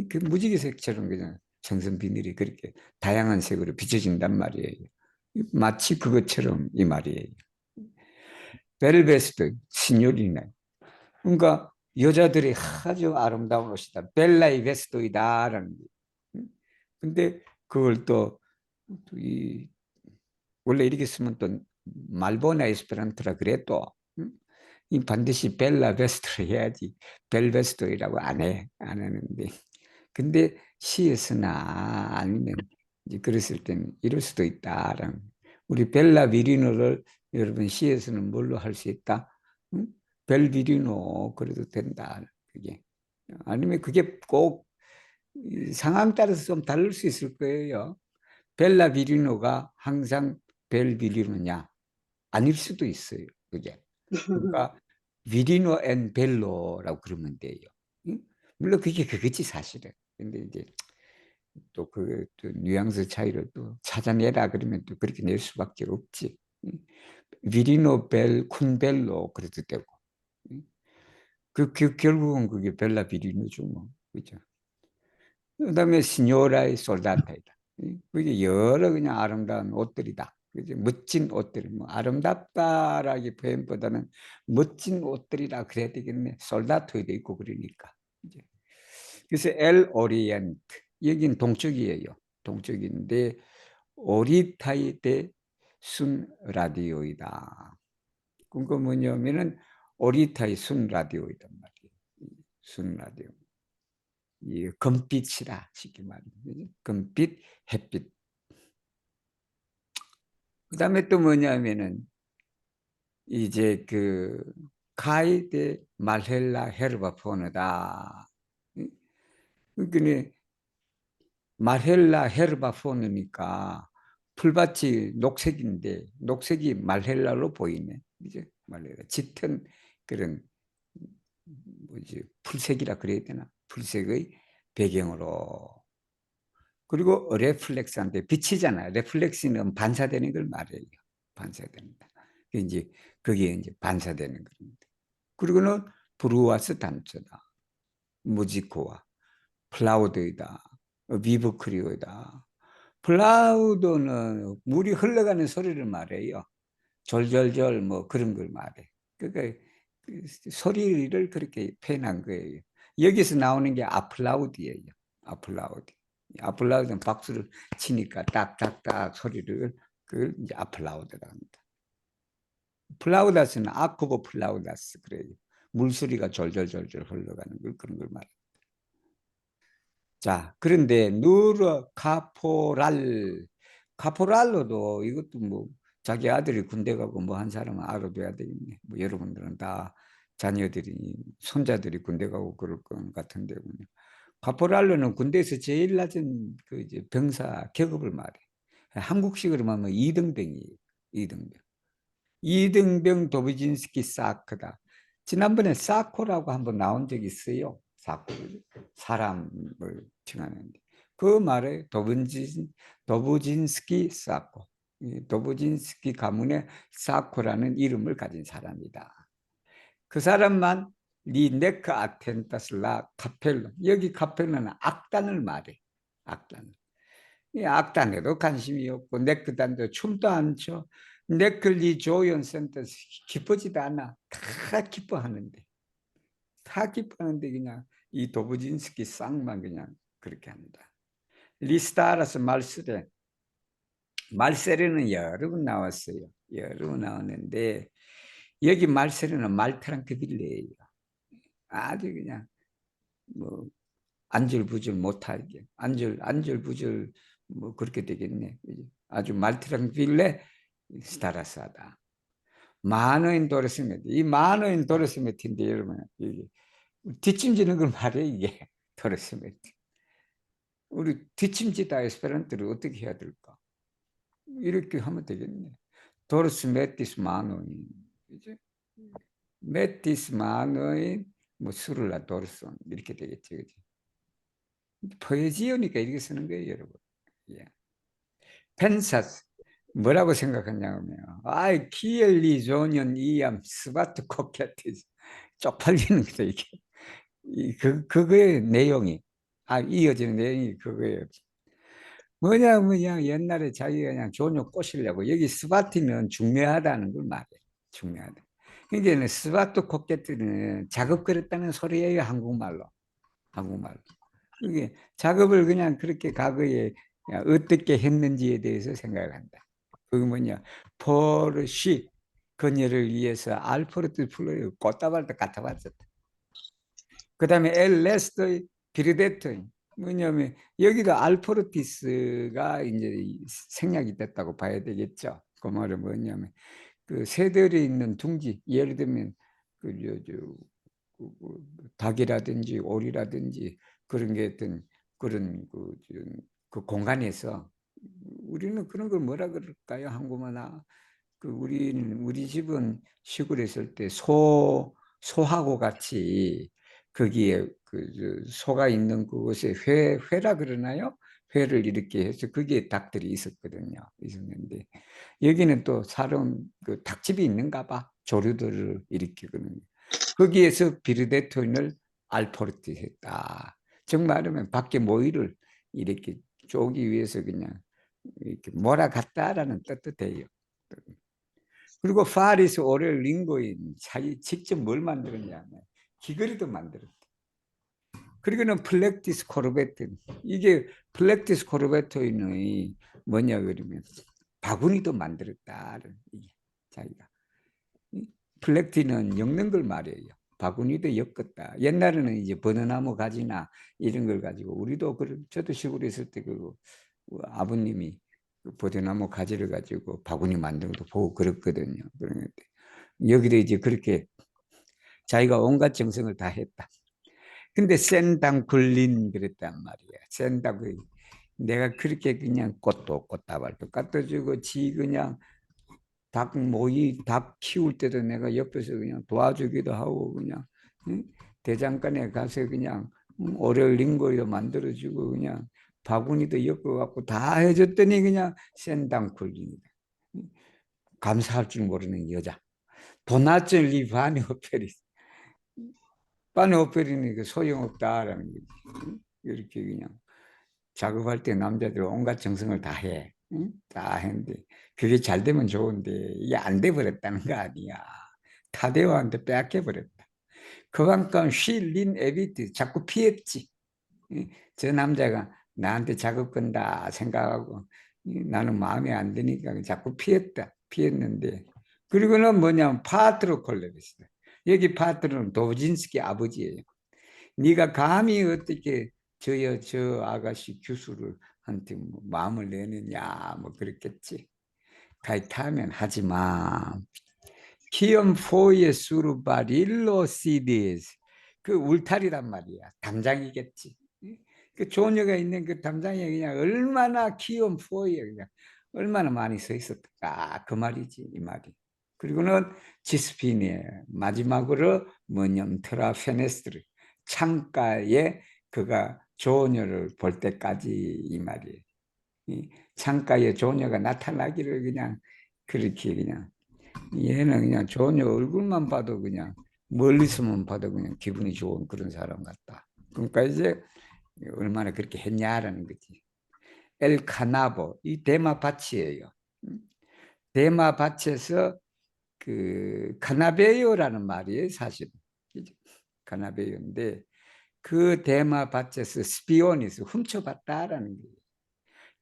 그 무지개색처럼 그냥 생선 비늘이 그렇게 다양한 색으로 비춰진단 말이에요. 마치 그것처럼 이 말이에요. 벨베스트 시뇨리네. 그러니까 여자들이 아주 아름다운 옷이다. 벨라이 베스토이다라는 게. 근데 그걸 또 원래 이렇게 쓰면 또 말보나 에스페란토라 그래도 이 반드시 벨라 베스트를 해야지 벨베스토이라고 안 하는데 근데 시에서나 아니면 이제 그랬을 때는 이럴 수도 있다라는 우리 벨라 비리노를 여러분 시에서는 뭘로 할 수 있다? 벨비리노 그래도 된다. 그게 아니면 그게 꼭 상황 따라서 좀 다를 수 있을 거예요. 벨라 비리노가 항상 벨비리노냐? 아닐 수도 있어요. 그게. 그러니까 비리노 앤 벨로라고 그러면 돼요. 물론 그게 그거지 사실은. 근데 이제 또 또 뉘앙스 차이를 또 찾아내라 그러면 또 그렇게 낼 수밖에 없지. 비리노 벨, 쿤벨로 그래도 되고. 결국은 그게 벨라 비리노죠 뭐. 그죠? 그다음에 시뇨라의 솔다타이다. 그게 여러 그냥 아름다운 옷들이다. 그죠? 멋진 옷들, 뭐 아름답다라기 표현보다는 멋진 옷들이라 그래야 되겠네. 솔다토에도 있고 그러니까. 이제. 그래서 엘 오리엔트 여긴 동쪽이에요. 동쪽인데 오리타이 데순 라디오이다. 그거 뭐냐면은 오리타이 순 라디오이단 말이에요. 순 라디오. 이 금빛이라 쉽게 말하면 금빛, 햇빛. 그다음에 또 뭐냐면은 이제 그 카이데 말헬라 헤르바 포너다. 그러니까 말헬라 헤르바 포너니까 풀밭이 녹색인데 녹색이 말헬라로 보이네. 이제 말헬라 짙은 그런 뭐지 풀색이라 그래야 되나? 풀색의 배경으로. 그리고 레플렉스한테 비치잖아요. 레플렉스는 반사되는 걸 말해요. 반사된다. 이제 그게 이제 반사되는 겁니다. 그리고는 브루와스 단초다, 무지코와 플라우드이다, 비브크리오이다. 플라우드는 물이 흘러가는 소리를 말해요. 졸졸졸 뭐 그런 걸 말해. 그러니까 그 소리를 그렇게 표현한 거예요. 여기서 나오는 게 아플라우드예요. 아플라우드. 아플라우드는 박수를 치니까 딱딱딱 소리를 그걸 이제 아플라우드라고 합니다. 플라우다스는 아쿠보 플라우다스 그래요. 물소리가 졸졸졸졸 흘러가는 걸 그런 걸 말해요. 자, 그런데 누르 카포랄로도 이것도 뭐 자기 아들이 군대 가고 뭐 한 사람은 알아둬야 되겠네. 뭐 여러분들은 다 자녀들이 손자들이 군대 가고 그럴 것 같은데 카포랄로는 군대에서 제일 낮은 그 이제 병사 계급을 말해. 한국식으로 말하면 이등병이에요. 이등병. 이등병 도브진스키 사크다. 지난번에 사코라고 한번 나온 적이 있어요. 사코. 사람을 칭하는데. 그 말에 도브진스키 사코. 도브진스키 가문의 사코라는 이름을 가진 사람이다. 그 사람만 리네크 아텐타슬라 카펠로. 여기 카펠로는 악단을 말해. 악단. 이 악단에도 관심이 없고 네크단도 춤도 안 춰. 네클리 조연 센터 기쁘지도 않아. 다 기뻐하는데. 다 기뻐하는데 그냥 이 도부진스키 쌍만 그냥 그렇게 합니다. 리스타라스 말세레. 말세레는 여러 번 나왔어요. 여러 번 나왔는데 여기 말세레는 말트랑크빌레예요. 아주 그냥 뭐 안절부절 못하게 안절부절 뭐 그렇게 되겠네. 아주 말트랑빌레 스타라사다. 만어인 도레스메트. 이 만어인 도레스메트인데 여러분 이게 뒷짐지는 걸 말해 이게 도레스메트. 우리 뒷짐지다 에스페란토를 어떻게 해야 될까? 이렇게 하면 되겠네. 도레스메티스 만어인 이제 메티스 만어인 뭐 수를라 도르손 이렇게 되겠지, 그지? 포에지오니까 이렇게 쓰는 거예요, 여러분. 예. 펜사스 뭐라고 생각하냐면 아이 키엘리 조년 이암 스바트 코케티즈 쪽팔리는 거죠 이게. 그거의 내용이 이어지는 내용이 그거예요. 뭐냐 옛날에 자기가 그냥 조녀 꼬시려고 여기 스바티는 중매하다는 걸 말해. 중매하다. 그러니까 스바트 코케티는 작업 그랬다는 소리예요, 한국말로. 이게 작업을 그냥 그렇게 과거에 어떻게 했는지에 대해서 생각한다. 그게 뭐냐? 포르시 그녀를 위해서 알포르트 플로의 꽃다발도 갖다 바쳤다. 그 다음에 엘레스토의 비르데토 뭐냐면 여기도 알포르티스가 이제 생략이 됐다고 봐야 되겠죠. 그 말은 뭐냐면 그 새들이 있는 둥지 예를 들면 닭이라든지 오리라든지 그런 게 어떤 그런 그 공간에서 우리는 그런 걸 뭐라 그럴까요? 한국말로 우리 집은 시골에 있을 때 소하고 같이 거기에 소가 있는 그곳에 회라 그러나요? 회를 이렇게 해서 거기에 닭들이 있었는데 여기는 또 사람 그 닭집이 있는가 봐. 조류들을 일으키거든요. 거기에서 비르데토인을 알포르트 했다. 정말하면 밖에 모이를 이렇게 쪼기 위해서 그냥 이렇게 몰아갔다라는 뜻도 돼요. 그리고 파리스 오렐 링고인 자기 직접 뭘 만들었냐면 귀걸이도 만들었다. 그리고는 플렉티스 코르베트 이게 플렉티스 코르베토인의 뭐냐 그러면 바구니도 만들었다는 이게 자기가 플렉티는 엮는 걸 말해요. 바구니도 엮었다. 옛날에는 이제 버느나무 가지나 이런 걸 가지고 우리도 저도 시골에 있을 때 아버님이 버드나무 가지를 가지고 바구니 만드는 것도 보고 그랬거든요. 그런데 여기도 이제 그렇게 자기가 온갖 정성을 다 했다. 근데 센당굴린 그랬단 말이야. 센당굴린. 내가 그렇게 그냥 꽃다발도 갖다 주고 그냥 닭 키울 때도 내가 옆에서 그냥 도와주기도 하고 그냥 응? 대장간에 가서 그냥 오렐링고이도 만들어주고 그냥 바구니도 엮어갖고 다 해줬더니 그냥 센당쿨링이다. 감사할 줄 모르는 여자. 도나츠 리바니 오페리스. 빠네오페리는 그 소용없다라는 거지. 응? 이렇게 그냥 작업할 때 남자들 온갖 정성을 다 해. 응? 다 했는데 그게 잘 되면 좋은데 이게 안 돼 버렸다는 거 아니야. 타데오한테 빼앗겨 버렸다. 그만큼 쉴린 에비트 자꾸 피했지. 응? 저 남자가 나한테 작업 건다 생각하고 나는 마음에 안 드니까 자꾸 피했는데 그리고는 뭐냐면 파트로 콜랩했어요. 여기 파트로는 도진스키 아버지예요. 네가 감히 어떻게 저 아가씨 교수를 한테 뭐 마음을 내느냐 뭐 그랬겠지. 가이타면 하지 마. 키엄 포이에 수르바릴로 시디스 그 울타리란 말이야. 담장이겠지. 그 조녀가 있는 그 담장에 그냥 얼마나 키엄 포이에 그냥 얼마나 많이 서 있었을까 그 말이지 이 말이. 그리고는 지스피니에 마지막으로 뭐냐면 트라페네스트르 창가에 그가 조녀를 볼 때까지 이 말이에요. 이 창가에 조녀가 나타나기를 그냥 그렇게 그냥 얘는 그냥 조녀 얼굴만 봐도 그냥 멀리서만 봐도 그냥 기분이 좋은 그런 사람 같다. 그러니까 이제 얼마나 그렇게 했냐라는 거지. 엘 카나보 이 대마 밭이에요. 대마 밭에서 그 카나베요라는 말이에요, 사실. 카나베요인데 그 대마 밭에서 스피오니스 훔쳐봤다라는 거예요.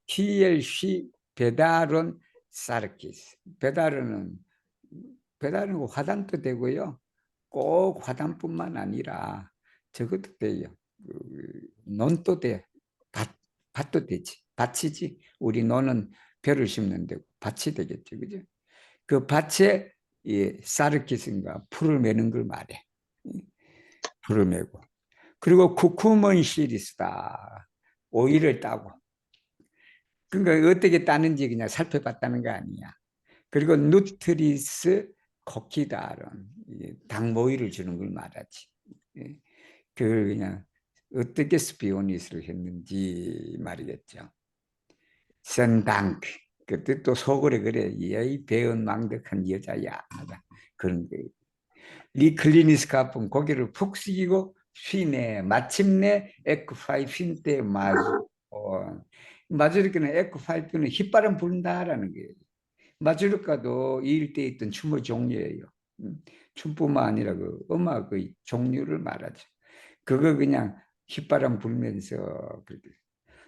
TLC 베다론 사르키스. 베다르는 화단도 되고요. 꼭 화단뿐만 아니라 저것도 돼요. 논도 돼. 밭도 되지. 밭이지. 우리 논은 벼를 심는 데고 밭이 되겠죠. 그죠? 그 밭에 이 사르키스인가 풀을 매는 걸 말해. 풀을 매고. 그리고 쿠쿠먼 시리스다. 오이를 따고. 그러니까 어떻게 따는지 그냥 살펴봤다는 거 아니야. 그리고 누트리스 코키다런 닭모이를 주는 걸 말하지. 그걸 그냥 어떻게 스피오니스를 했는지 말이겠죠. 선당크 그때 또 속으로 그래 이 배은망덕한 여자야 그런 거예요. 리클리니스카폰 고개를 푹 숙이고 쉬네 마침내 에크파이핀 때 마주르카는 에크파이핀은 휘바람 분다라는 거예요. 마주르카도 이 일대에 있던 춤의 종류예요. 춤뿐만 아니라 그 음악의 종류를 말하죠. 그거 그냥 휘바람 불면서 그렇게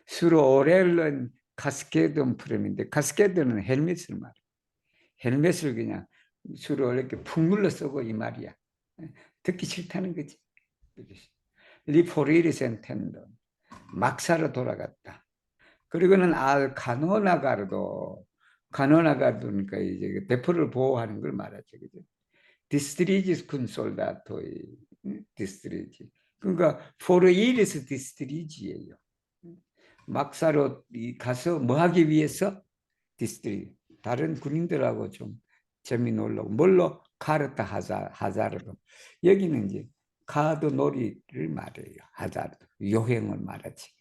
수로 오렐런 카스케드 프렘인데 카스케드는 헬멧을 말해. 헬멧을 그냥 수로 이렇게 푹 눌러 쓰고 이 말이야. 듣기 싫다는 거지. 리포리리센 텐더 막사로 돌아갔다. 그리고는 알 카노나가르도니까 이제 그 대포를 보호하는 걸 말하죠. 그죠? 디스트리지스 군 솔다토이 디스트리지. 그러니까 포르이리스 디스트리지예요. 막사로 가서 뭐 하기 위해서 디스트리 다른 군인들하고 좀 재미놀라고 뭘로 카르타 하자르도 여기는 이제 카드 놀이를 말해요. 하자르도 요행을 말하지.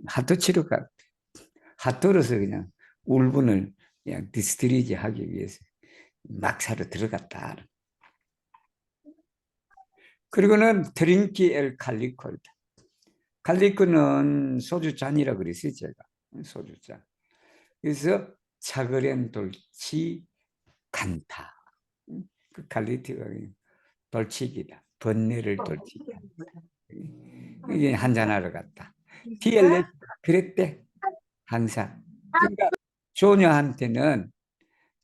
하도 치료가 핫도르서 그냥 울분을 그냥 디스트리지 하기 위해서 막사로 들어갔다. 그리고는 드링키 엘 칼리콜. 칼리코는 소주잔이라 그랬어요, 제가. 소주잔. 그래서 차그렌 돌치 간타. 그 칼리티가 돌치기다. 번뇌를 돌치기다. 이게 한잔하러 갔다. TLS 그랬대. 항상. 그러니까 조녀한테는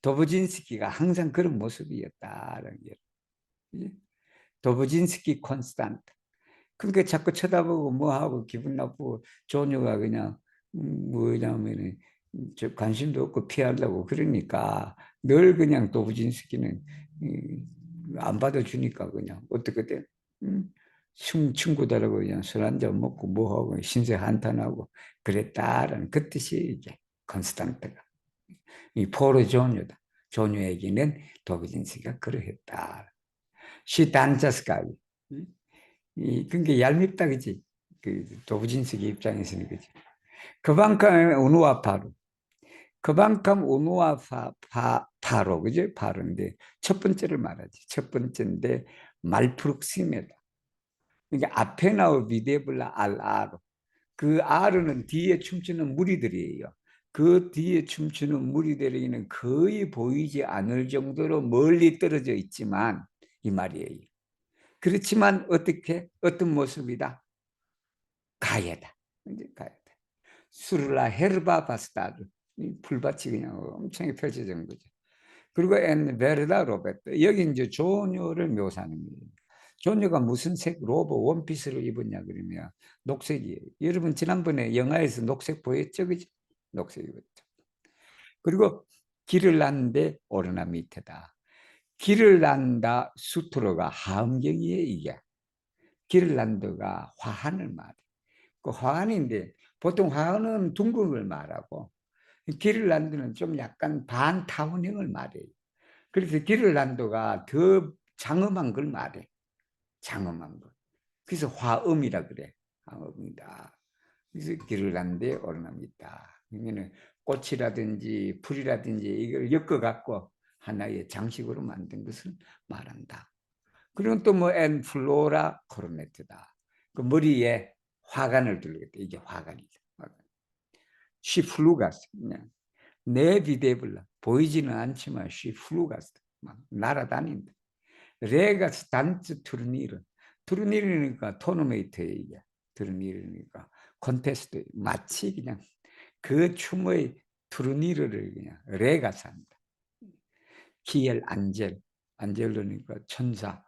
도부진스키가 항상 그런 모습이었다라는 게. 도부진스키 콘스탄트. 그러니까 자꾸 쳐다보고 뭐하고 기분 나쁘고 조녀가 그냥 뭐냐면 저 관심도 없고 피하려고 그러니까 늘 그냥 도부진스키는 안 받아주니까 그냥 어떻게 돼? 친구들하고 그냥 술 한잔 먹고 뭐하고 신세 한탄하고 그랬다라는 그 뜻이 이제 콘스탄트가 이 포로 조녀다. 조녀에게는 도부진스키가 그러했다. 시단자스카이 그게 얄밉다 그지? 그 도부진스키 입장에서는 그지? 그만큼 운우와 파로 그죠? 파로인데 첫 번째를 말하지. 첫 번째인데 말프룩심이다. 그러니까 앞에 나올 비데블라 RR. 그 R은 뒤에 춤추는 무리들이에요. 그 뒤에 춤추는 무리들에게는 거의 보이지 않을 정도로 멀리 떨어져 있지만 이 말이에요. 그렇지만 어떻게 어떤 모습이다? 가야다. 이제 가야다. 수르라 헤르바 바스타르. 이 풀밭이 그냥 엄청 펼쳐진 거죠. 그리고 엔 베르다 로베토. 여기 이제 조녀를 묘사하는 거예요. 조녀가 무슨 색 로브 원피스를 입었냐 그러면 녹색이에요. 여러분 지난번에 영화에서 녹색 보였죠, 그죠? 녹색 입었죠. 그리고 길을 났는데 오르나 밑에다. 길을 난다 수트로가 하음경이에요, 이게. 길을 난다가 화환을 말해. 그 화환인데 보통 화환은 둥근 걸 말하고 길을 난다는 좀 약간 반타원형을 말해요. 그래서 길을 난도가 더 장엄한 걸 말해. 장엄한 걸. 그래서 화음이라 그래. 화음이다. 그래서 길을 난데 오르남이 있다. 그러면 꽃이라든지 풀이라든지 이걸 엮어갖고 하나의 장식으로 만든 것을 말한다. 그리고 또 뭐 엔플로라 코르네트다. 그 머리에 화관을 둘러겠다. 이게 화관이다. 시플루가스. 그냥 내 비데블라. 보이지는 않지만 시플루가스. 막 날아다닌다. 레가스 단츠 투르니르. 투르니르니까 토너메이트에 이게. 투르니르니까 콘테스트. 마치 그냥 그 춤의 투르니르를 그냥 레가스 한다. 키엘 안젤. 안젤로니까 천사.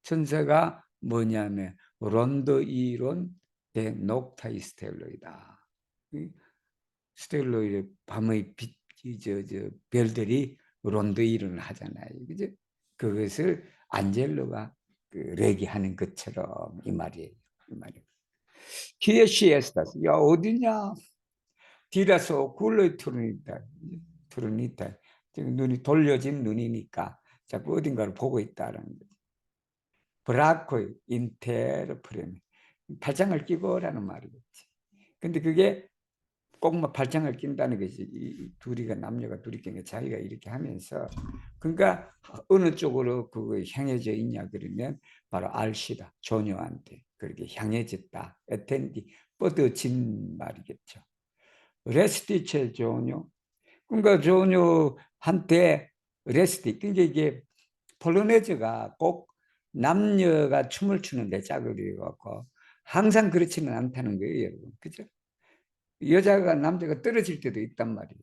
천사가 뭐냐면 론더 이론 데 녹타이 스텔로이다. 스텔로이드 밤의 빛, 별들이 론더 이론을 하잖아요. 그죠? 그것을 안젤로가 그 레기하는 것처럼 이 말이에요. 이 말이에요. 키에시에스타스. 야 어디냐? 디라소 굴러이 투르니타. 투르니타. 지금 눈이 돌려진 눈이니까 자꾸 어딘가를 보고 있다라는 거죠. 브라코이 인테르프레미. 발장을 끼고라는 말이겠지. 근데 그게 꼭 뭐 발장을 낀다는 것이 이 둘이가 남녀가 둘이 낀게 자기가 이렇게 하면서 그러니까 어느 쪽으로 그거 향해져 있냐 그러면 바로 알시다. 조녀한테 그렇게 향해졌다. 에텐디 뻗어진 말이겠죠. 레스티체 조녀. 그러니까 조녀한테 레스티. 그러니까 이게 폴로네즈가 꼭 남녀가 춤을 추는데 짝을 이어갖고 항상 그렇지는 않다는 거예요, 여러분. 그죠? 여자가 남자가 떨어질 때도 있단 말이에요.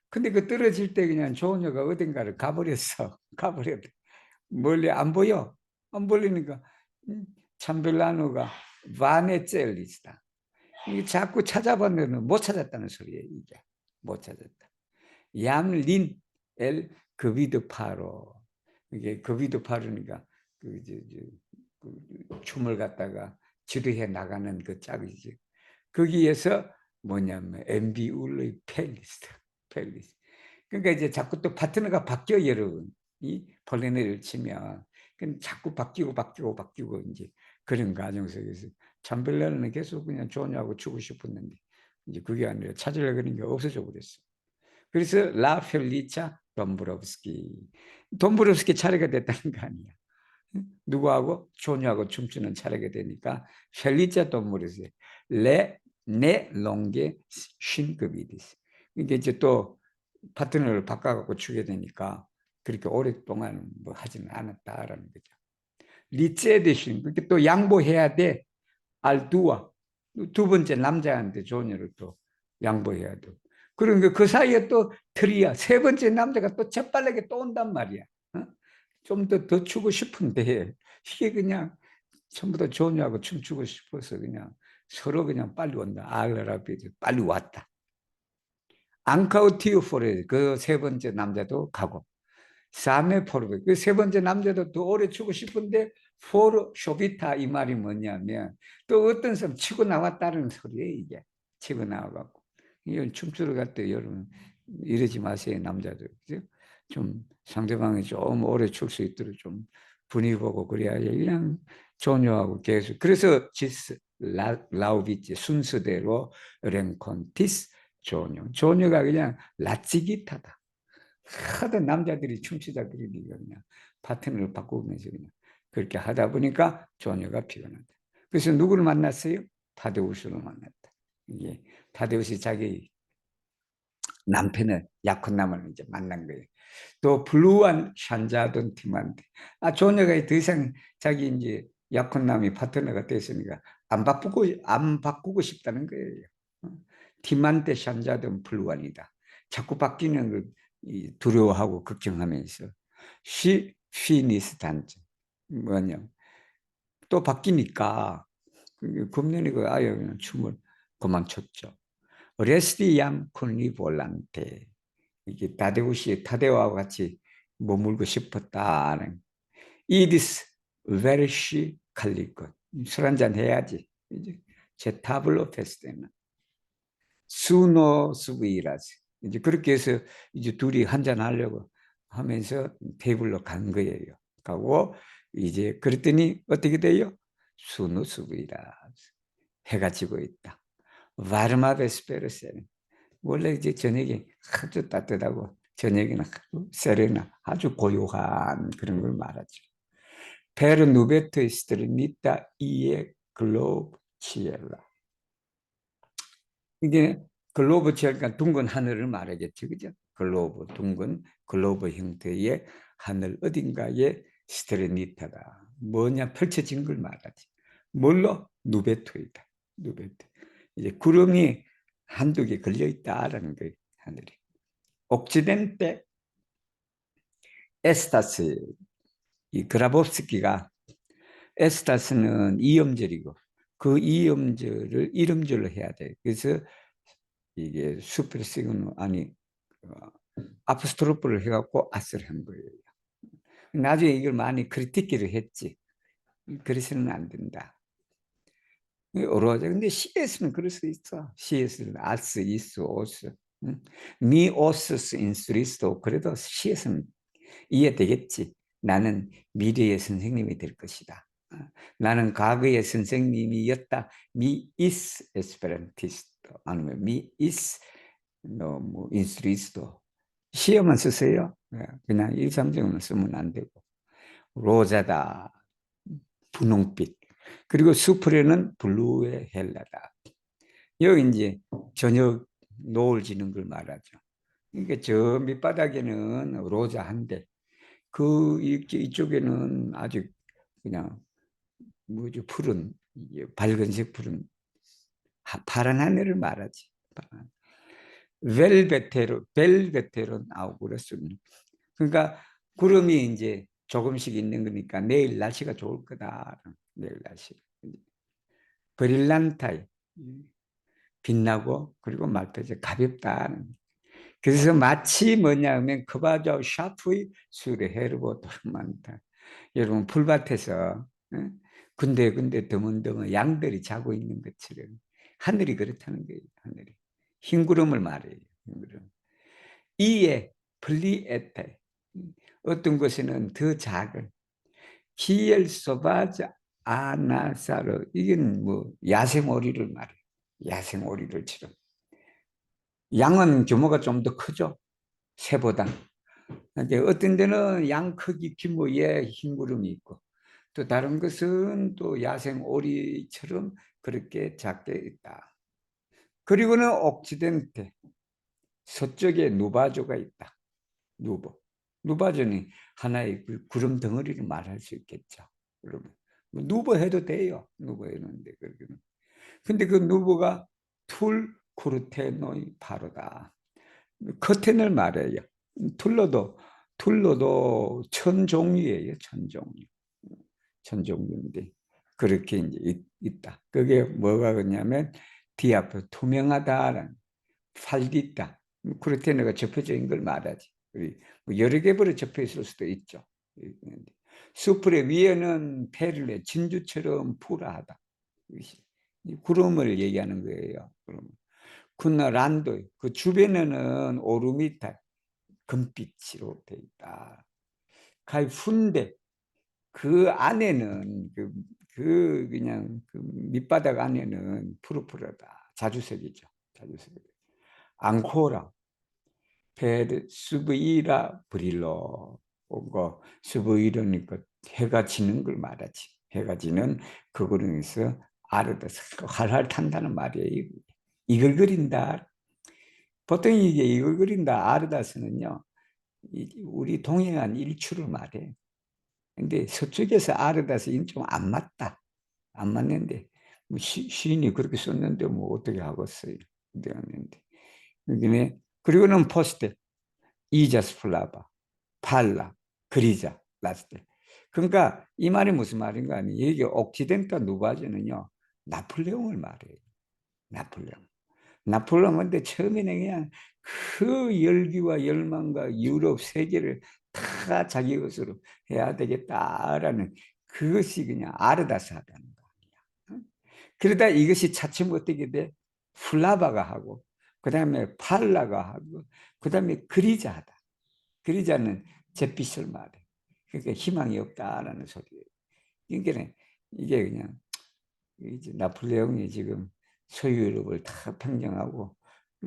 근데 그 떨어질 때 그냥 조녀가 어딘가를 가버렸어. 가버렸대. 멀리 안 보여. 안 보이니까 참벨라노가 바네 젤리스다. 이게 자꾸 찾아봤는데 못 찾았다는 소리예요, 이게. 못 찾았다. 얌린 엘 그비드 파로. 이게 그비드 파로니까 그 춤을 갖다가 지도해 나가는 그 짝이지. 거기에서 뭐냐면 엠비울의 펠리스트. 그러니까 이제 자꾸 또 파트너가 바뀌어 여러분. 이 폴리네를 치면 자꾸 바뀌고 이제 그런 과정 속에서 참벨라는 계속 그냥 조냐하고 추고 싶었는데 이제 그게 아니라 찾으려고 그런 게 없어져 버렸어. 그래서 라 펠리차 돈브롭스키 차례가 됐다는 거 아니야. 누구하고? 조냐하고 춤추는 차례가 되니까 펠리차 돈브롭스키 네 롱게 신급이 됐어. 이게 이제 또 파트너를 바꿔갖고 추게 되니까 그렇게 오랫동안 뭐 하지는 않았다라는 거죠. 리체 대신 그렇게 또 양보해야 돼. 알두와 두 번째 남자한테 조녀를 또 양보해야 돼. 그러니까 그 사이에 또 트리야 세 번째 남자가 또 재빨르게 또 온단 말이야. 어? 좀 더 추고 싶은데 이게 그냥 전부 다 조녀하고 춤추고 싶어서 그냥 서로 그냥 빨리 온다. 알라라비드 빨리 왔다. 앙카우티우포레 그 세 번째 남자도 가고 사메 포르베 그 세 번째 남자도 더 오래 추고 싶은데 포르 쇼비타 이 말이 뭐냐면 또 어떤 사람 치고 나왔다는 소리예요. 이게 치고 나와갖고 이건 춤추러 갈 때 여러분 이러지 마세요. 남자들 그죠? 좀 상대방이 좀 오래 출 수 있도록 좀 분위기 보고 그래야지 그냥 조녀하고 계속 그래서 지스 라우비치 순서대로 랭콘티스 조녀가 그냥 라찌기타다. 하도 남자들이 춤추다 그러니까 그냥 파트너를 바꾸면서 그냥 그렇게 하다 보니까 조녀가 피곤하다. 그래서 누구를 만났어요? 타데우스를 만났다. 이게 타데우스 자기 남편을 약혼남을 이제 만난 거예요. 또 불우한 샨자돈 팀한테 조녀가 더 이상 자기 이제 약혼남이 파트너가 됐으니까 안 바꾸고 싶다는 거예요. 팀한테 샨자돈 불우한이다. 자꾸 바뀌는 걸 두려워하고 걱정하면서 피니스 단점 뭐냐 또 바뀌니까 금년이가 아예 그냥 춤을 그만췄죠. 레스리암 콘리볼란테 이게 타데오와 같이 머물고 싶었다는 이디스 베르시 칼리콘 술 한잔 해야지 이제 제 타블로 페스테는 수노 수비라지 이제 그렇게 해서 이제 둘이 한잔 하려고 하면서 테이블로 간 거예요. 가고 이제 그랬더니 어떻게 돼요? 수노 수비라 해가 지고 있다. 바르마베스페르세는 원래 이제 저녁에 아주 따뜻하고 저녁에는 아주 세레나 아주 고요한 그런 걸 말하죠. 페르 누베토 스트리니타 이에 글로브 치엘라. 이게 글로브 치엘가 둥근 하늘을 말하겠죠, 그죠? 글로브 둥근 글로브 형태의 하늘 어딘가에 스트리니타다. 뭐냐 펼쳐진 걸 말하지. 뭘로? 누베토이다. 누베토. 이제 구름이 한두 개 걸려 있다라는 거예요, 하늘이. 옥시덴테 에스타스 이 그라보스키가 에스타스는 이음절이고 그 이음절을 이름절로 해야 돼. 그래서 이게 수필시그노 아니 아포스트로프를 해갖고 아스를 한 거예요. 나중에 이걸 많이 크리티키를 했지. 그래서는 안 된다. 어려워져. 근데 시에서는 그럴 수 있어. 시에서는 아스, 이스, 오스. 미 오스스 인스리스도 그래도 시에서는 이해되겠지. 나는 미래의 선생님이 될 것이다. 나는 과거의 선생님이었다. 미 이스 에스페란티스트 아니면 미 이스 뭐 인스리스도 시험만 쓰세요. 그냥 일상적으로 쓰면 안 되고 로자다 분홍빛 그리고 수프레는 블루의 헬라다. 여기 이제 저녁 노을 지는 걸 말하죠. 그러니까 저 밑바닥에는 로자한데 그 이쪽에는 아주 그냥 뭐죠 푸른 밝은색 푸른 파란 하늘을 말하지. 벨베테론 아우구레스는 그러니까 구름이 이제 조금씩 있는 거니까 내일 날씨가 좋을 거다. 내일 날씨 브릴란타이 빛나고 그리고 말뜻이 가볍다. 그래서 마치 뭐냐면 그바저 샤프의 수레 헤르보 도르만타. 여러분 풀밭에서 군데군데 드문드문 양들이 자고 있는 것처럼 하늘이 그렇다는 거예요. 하늘이 흰 구름을 말해요. 흰 구름. 이에 플리에테 어떤 곳에는 더 작은 히엘소바자 아나사르 이건 뭐 야생오리를 말해요. 야생오리를처럼 양은 규모가 좀 더 크죠. 새보다. 이제 어떤 데는 양 크기 규모의 흰구름이 있고 또 다른 것은 또 야생 오리처럼 그렇게 작게 있다. 그리고는 옥시덴테 서쪽에 누바조가 있다. 누바조는 하나의 구름 덩어리를 말할 수 있겠죠. 여러분 누보 해도 돼요. 누보 했는데 근데 그 누보가 툴 쿠르테노이 바로다. 커튼을 말해요. 툴로도 천종류예요. 천종류인데 그렇게 이제 있다. 그게 뭐가 그러냐면 디아프 투명하다라는 팔디다. 쿠르테너가 접혀져 있는 걸 말하지. 뭐 여러 개별로 접혀 있을 수도 있죠. 수풀의 위에는 페를레 진주처럼 푸라하다. 구름을 얘기하는 거예요. 군나란도 그 주변에는 오르미타 금빛으로 되어 있다. 가이 훈데 그 안에는 그냥 그 밑바닥 안에는 푸르푸르다. 자주색이죠. 자주색. 앙코라 페드 수브이라 브릴로 오고 수브이라니까 해가 지는 걸 말하지. 해가지는 그거에서 아르다스 활활 탄다는 말이에요. 이걸 그린다. 보통 이게 이걸 그린다 아르다스는요, 우리 동해안 일출을 말해. 근데 서쪽에서 아르다스는 좀 안 맞다. 안 맞는데 뭐 시인이 그렇게 썼는데 뭐 어떻게 하겠어요. 그리고는 포스테, 이자스플라바, 팔라, 그리자, 라스테. 그러니까 이 말이 무슨 말인가 하니 이게 옥시덴탈 누바즈는요 나폴레옹을 말해요. 나폴레옹. 근데 처음에는 그냥 그 열기와 열망과 유럽 세계를 다 자기 것으로 해야 되겠다라는 그것이 그냥 아르다스하다는 거야. 그러다 이것이 차츰 어떻게 돼? 플라바가 하고, 그 다음에 팔라가 하고, 그 다음에 그리자하다. 그리자는 잿빛을 말해. 그러니까 희망이 없다라는 소리예요. 그러니까 이게 그냥 이제 나폴레옹이 지금 소유럽을 다 평정하고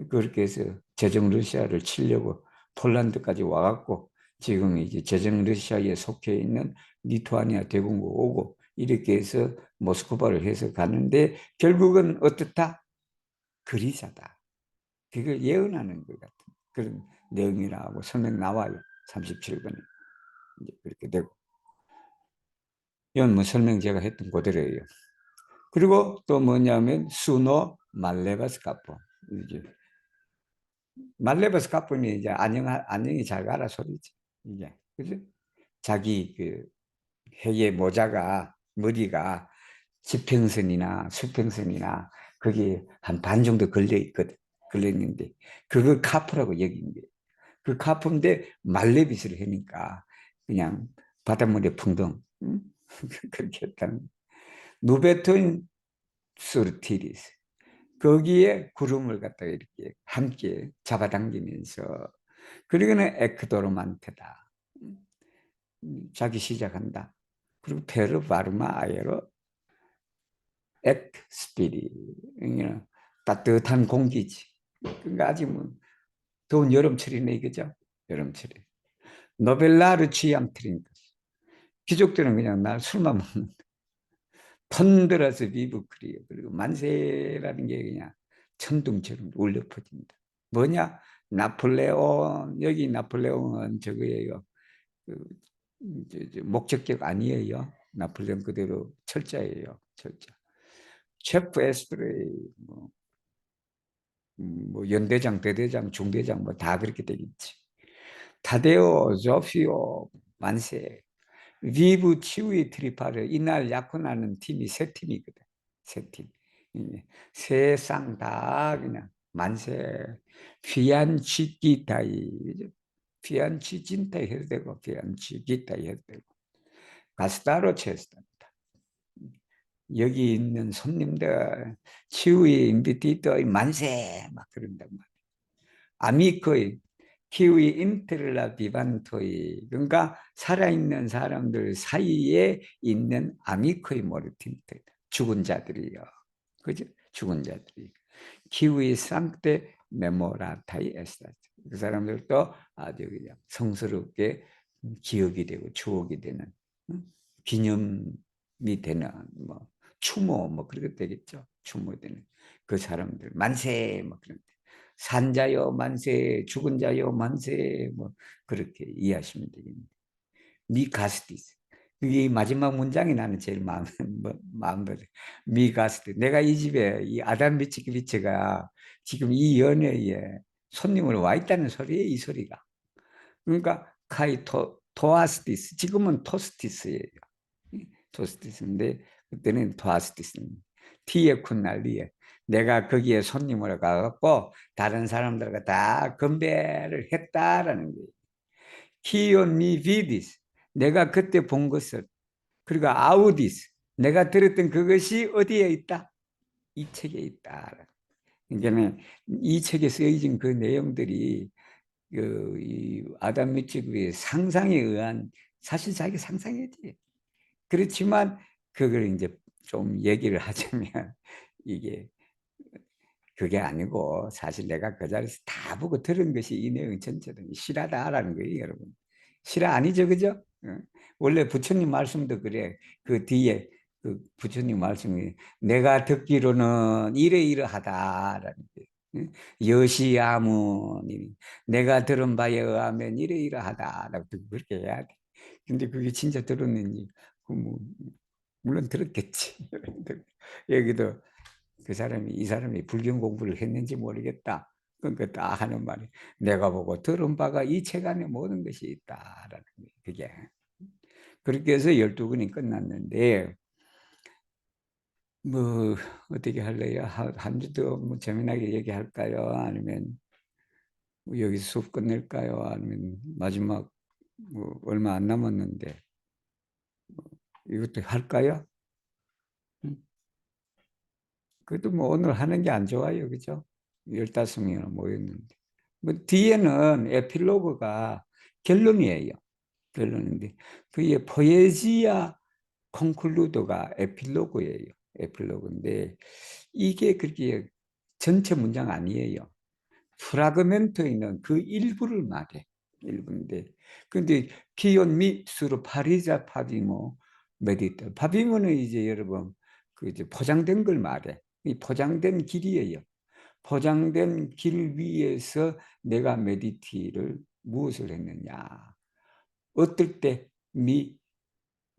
그렇게 해서 제정 러시아를 치려고 폴란드까지 와갖고 지금 이제 제정 러시아에 속해 있는 리투아니아 대공국 오고 이렇게 해서 모스크바를 해서 가는데 결국은 어떻다? 그리자다. 그걸 예언하는 것 같은 그런 내용이라고 설명 나와요. 37번에 이제 그렇게 되고 이건 뭐 설명 제가 했던 그대로예요. 그리고 또 뭐냐면 수노 말레바스 카포. 이제 말레바스 카포는 이제 안녕히 잘 가라 소리지. 이게 그죠? 자기 그 해의 모자가 머리가 지평선이나 수평선이나 거기 한 반 정도 걸려 있거든. 걸려 있는데 그거 카포라고 여긴 게. 그 카포인데 말레빗을 하니까 그냥 바닷물에 풍덩 그렇게 했다는. 누베톤 소르티리스. 거기에 구름을 갖다가 이렇게 함께 잡아당기면서 그러고는 에크도르만테다. 자기 시작한다. 그리고 페르 바르마 아예로 엑 스피리. 따뜻한 공기지. 그러니까 아직 뭐 더운 여름철이네 이거죠. 여름철이. 노벨라르 취향 트링크. 귀족들은 그냥 날 술만 먹는 턴드라스 비브크리요. 그리고 만세라는 게 그냥 천둥처럼 울려 퍼진다. 뭐냐? 나폴레옹. 여기 나폴레옹은 저거예요. 목적격 아니에요. 나폴레옹 그대로 철자예요. 철자. 셰프 에스프레이, 뭐 연대장, 대대장, 중대장 뭐 다 그렇게 되겠지. 타데오, 조피오, 만세. 위브 치우이 트리파르. 이날 약혼하는 팀이 세 팀이거든. 세 팀. 세상 다 그냥 만세. 피안치 기타이. 피안치 진타이 해도 되고 피안치 기타이 해도 되고. 가스타로 체스다. 여기 있는 손님들 치우이 인비티토 만세 막 그런단 말이야. 아미코이 키위 인텔라 비반토이. 그러니까 살아있는 사람들 사이에 있는 아미코이 모르틴트. 죽은 자들이요. 그죠? 죽은 자들이. 키위 상테 메모라타이 에스타트. 그 사람들도 아주 그냥 성스럽게 기억이 되고 추억이 되는 기념이 되는 뭐 추모 뭐 그렇게 되겠죠. 추모되는 그 사람들 만세 뭐 그런. 산자요 만세, 죽은 자요 만세, 뭐 그렇게 이해하시면 되겠네요. 미가스티스. 이 마지막 문장이 나는 제일 마음들어. 미가스티. 내가 이 집에 이 아담 미츠키비츠가 지금 이 연회에 손님으로 와 있다는 소리예요. 이 소리가. 그러니까 토아스티스. 지금은 토스티스예요. 토스티스인데 그때는 토아스티스입니다. 티에 쿤날리에. 내가 거기에 손님으로 가갖고 다른 사람들과 다 건배를 했다라는 거예요. 키온 미 비디스. 내가 그때 본 것을. 그리고 아우디스. 내가 들었던 그것이 어디에 있다? 이 책에 있다. 그러니까 이 책에 쓰여진 그 내용들이 이 아담 미츠크의 상상에 의한 사실 자기 상상이지. 그렇지만 그걸 이제 좀 얘기를 하자면 이게 그게 아니고 사실 내가 그 자리에서 다 보고 들은 것이 이 내용 전체는 실화다라는 거예요, 여러분. 실화 아니죠, 그죠? 원래 부처님 말씀도 그래. 그 뒤에 그 부처님 말씀이 내가 듣기로는 이러이러하다라는 게 여시야문이 내가 들은 바에 의하면 이러이러하다라고 그렇게 해야 돼. 근데 그게 진짜 들었는지 뭐, 물론 들었겠지. 여기도 그 사람이 이 사람이 불경 공부를 했는지 모르겠다. 그러니까 딱 하는 말이 내가 보고 들은 바가 이 책 안에 모든 것이 있다라는 게 그게 그렇게 해서 12권이 끝났는데 뭐 어떻게 할래요? 한 주도 뭐 재미나게 얘기할까요? 아니면 뭐 여기서 수업 끝낼까요? 아니면 마지막 뭐 얼마 안 남았는데 이것도 할까요? 그래도 뭐 오늘 하는 게 안 좋아요, 그죠? 15명이나 모였는데 뭐 뒤에는 에필로그가 결론이에요. 결론인데 그게 포에지아 콘클루드가 에필로그예요. 에필로그인데 이게 그렇게 전체 문장 아니에요. 프라그멘트에 있는 그 일부를 말해. 일부인데 근데 기온 밑으로 파리자 파비모 메디터 파비모는 이제 여러분 그 이제 포장된 걸 말해. 이 포장된 길이에요. 포장된 길 위에서 내가 메디티를 무엇을 했느냐. 어떨 때미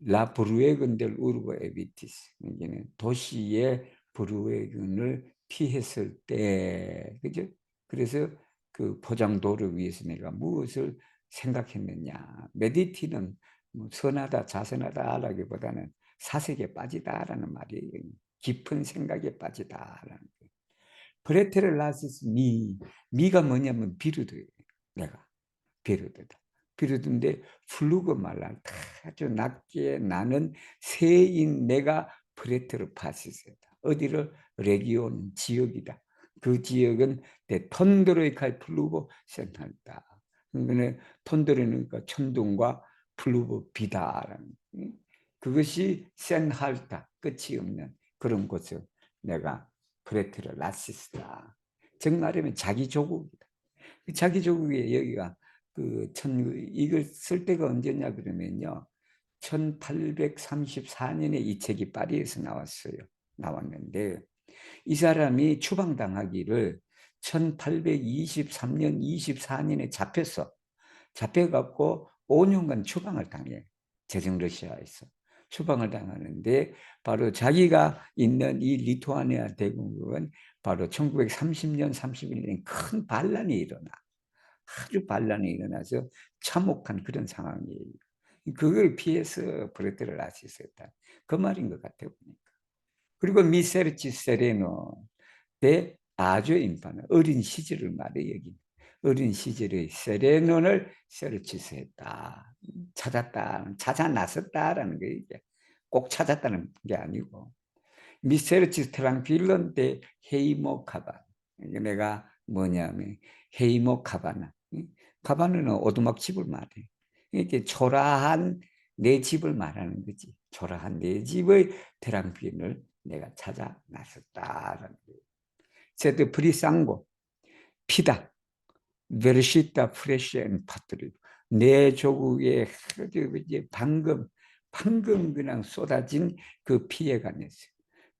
라브루에근델 우르고 에비티스 이제는 도시의 브루에근을 피했을 때 그죠? 그래서 그 포장도를 위해서 내가 무엇을 생각했느냐 메디티는 뭐 선하다 자선하다라기보다는 사색에 빠지다라는 말이에요. 깊은 생각에 빠지다라는 거예요. 프레테를라시스 미가 뭐냐면 비루드예요. 내가 비루드다. 비루드인데 플루그 말라 아주 낮게 나는 새인 내가 프레테르 파시스다. 어디를 레기온 지역이다. 그 지역은 대 톤드로이카이 플루보 센탈다. 그러니까 톤드로니까 천둥과 플루보 비다라는 그것이 센할다 끝이 없는 그런 곳을 내가 프레테르 라시스다. 정말이면 자기 조국이다. 자기 조국의 여기가 이걸 쓸 때가 언제냐 그러면요. 1834년에 이 책이 파리에서 나왔어요. 나왔는데 이 사람이 추방당하기를 1823년, 24년에 잡혔어. 잡혀갖고 5년간 추방을 당해. 제정 러시아에서. 추방을 당하는데 바로 자기가 있는 이 리투아니아 대공국은 바로 1930년, 31년 큰 반란이 일어나. 아주 반란이 일어나서 참혹한 그런 상황이에요. 그걸 피해서 브레테를 아시스했다. 그 말인 것 같아요. 보니까. 그리고 미세르치 세레노 대 아주 인파는 어린 시절을 말해 여기. 어린 시절의 세레논을 세르치스 했다. 찾았다. 찾아 나섰다라는 게 이게 꼭 찾았다는 게 아니고 미세르치 트랑필론 대 헤이모 카반. 내가 뭐냐면 헤이모 카바나. 카바나는 오두막 집을 말해. 이렇게 초라한 내 집을 말하는 거지. 초라한 내 집의 트랑필을 내가 찾아 나섰다라는 거예요. 세트 프리상고 피다. 베르시타 프레시엔 파트리. 내 조국에 이제 방금 그냥 쏟아진 그 피해가 냈어요.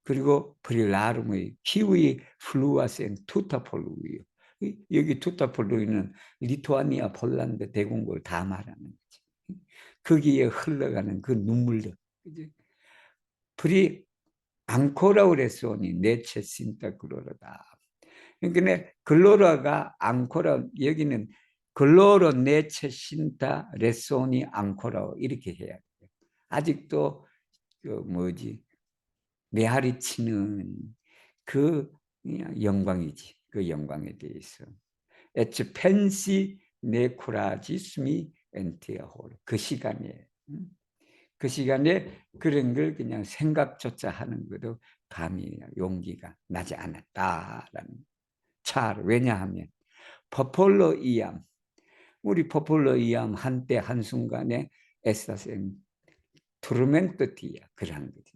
그리고 프릴라름의 키위 플루아센 투타폴루이요. 여기 투타폴루이는 리투아니아 폴란드 대공국을 다 말하는 거지. 거기에 흘러가는 그 눈물들. 프리 앙코라 그랬으니 네체 신타 글로라다. 그러니까 글로라가 앙코라 여기는 글로로 네체 신타 레소니 앙코라 이렇게 해야 돼요. 아직도 그 뭐지 메아리 치는 그 영광이지. 그 영광에 대해서. 에츠 펜시 네코라지스미 엔티아홀. 그 시간에. 그 시간에 그런 걸 그냥 생각조차 하는 것도 감이 용기가 나지 않았다라는 찰. 왜냐하면 포폴로 이암. 우리 포폴로 이암 한때 한순간에 에스타센 투르멘토티야. 그러한 거지.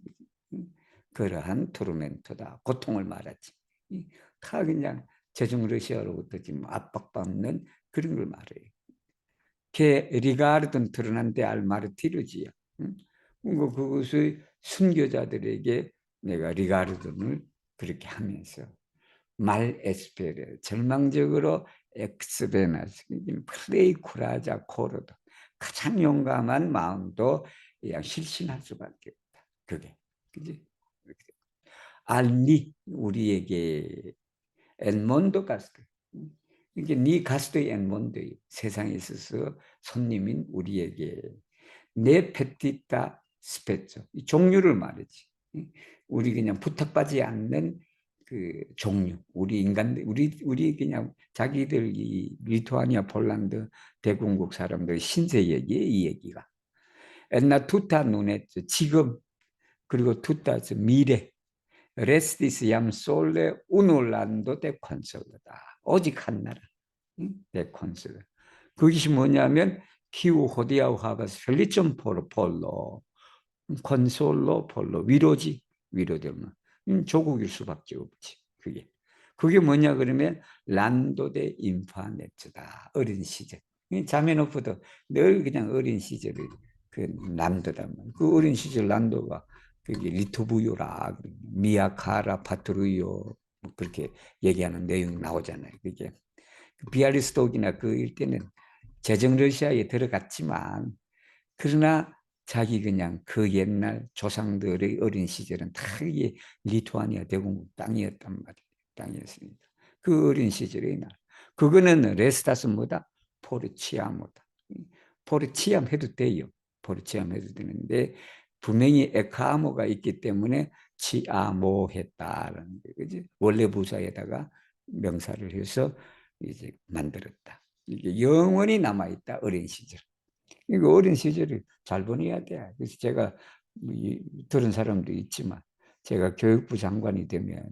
그러한 투르멘토다. 고통을 말하지. 다 그냥 제중 러시아로부터 지금 압박받는 그런 걸 말해요. 게 리가르든 드러난데 알 마르티르지야. 그것의 순교자들에게 내가 리가르돈을 그렇게 하면서 말 에스페레 절망적으로 엑스베나스 플레이 쿠라자 코르도 가장 용감한 마음도 그냥 실신할 수밖에 없다. 그게 그지? 알리 우리에게 엔몬도 가스트 이게 네 가스트 엔몬도 세상에 있어서 손님인 우리에게 네 페티타 스페죠. 이 종류를 말이지. 우리 그냥 부탁받지 않는 그 종류. 우리 인간들, 우리 그냥 자기들 이 리투아니아, 폴란드 대공국 사람들 신세 얘기에 이 얘기가. 엔나 투타 눈에 지금 그리고 투타 미래. 레스티스 얌 솔레 우놀란도 데 콘솔로다. 오직 한 나라. 데 콘솔로. 그것이 뭐냐면 키우 호디아우 하바스 펠리좀 폴로 콘솔로 폴로 위로지 위로되면 조국일 수밖에 없지. 그게 뭐냐 그러면 란도데 인파네츠다. 어린 시절. 자메노프도 늘 그냥 어린 시절을 그 란도다. 그 어린 시절 란도가 그게 리토부요라 미야카라 파트루요 뭐 그렇게 얘기하는 내용 나오잖아요. 그게 비알리스톡이나 그 일때는 제정 러시아에 들어갔지만 그러나 자기 그냥 그 옛날 조상들의 어린 시절은 다 이게 리투아니아 대공국 땅이었단 말이에요. 땅이었습니다. 그 어린 시절의 날. 그거는 레스타스 뭐다? 포르치아모다. 포르치암 해도 돼요. 포르치암 해도 되는데 분명히 에카모가 있기 때문에 치아모 했다라는 거 그지? 원래 부사에다가 명사를 해서 이제 만들었다. 이게 영원히 남아있다. 어린 시절. 이거 어린 시절을 잘 보내야 돼. 그래서 제가 들은 사람도 있지만 제가 교육부 장관이 되면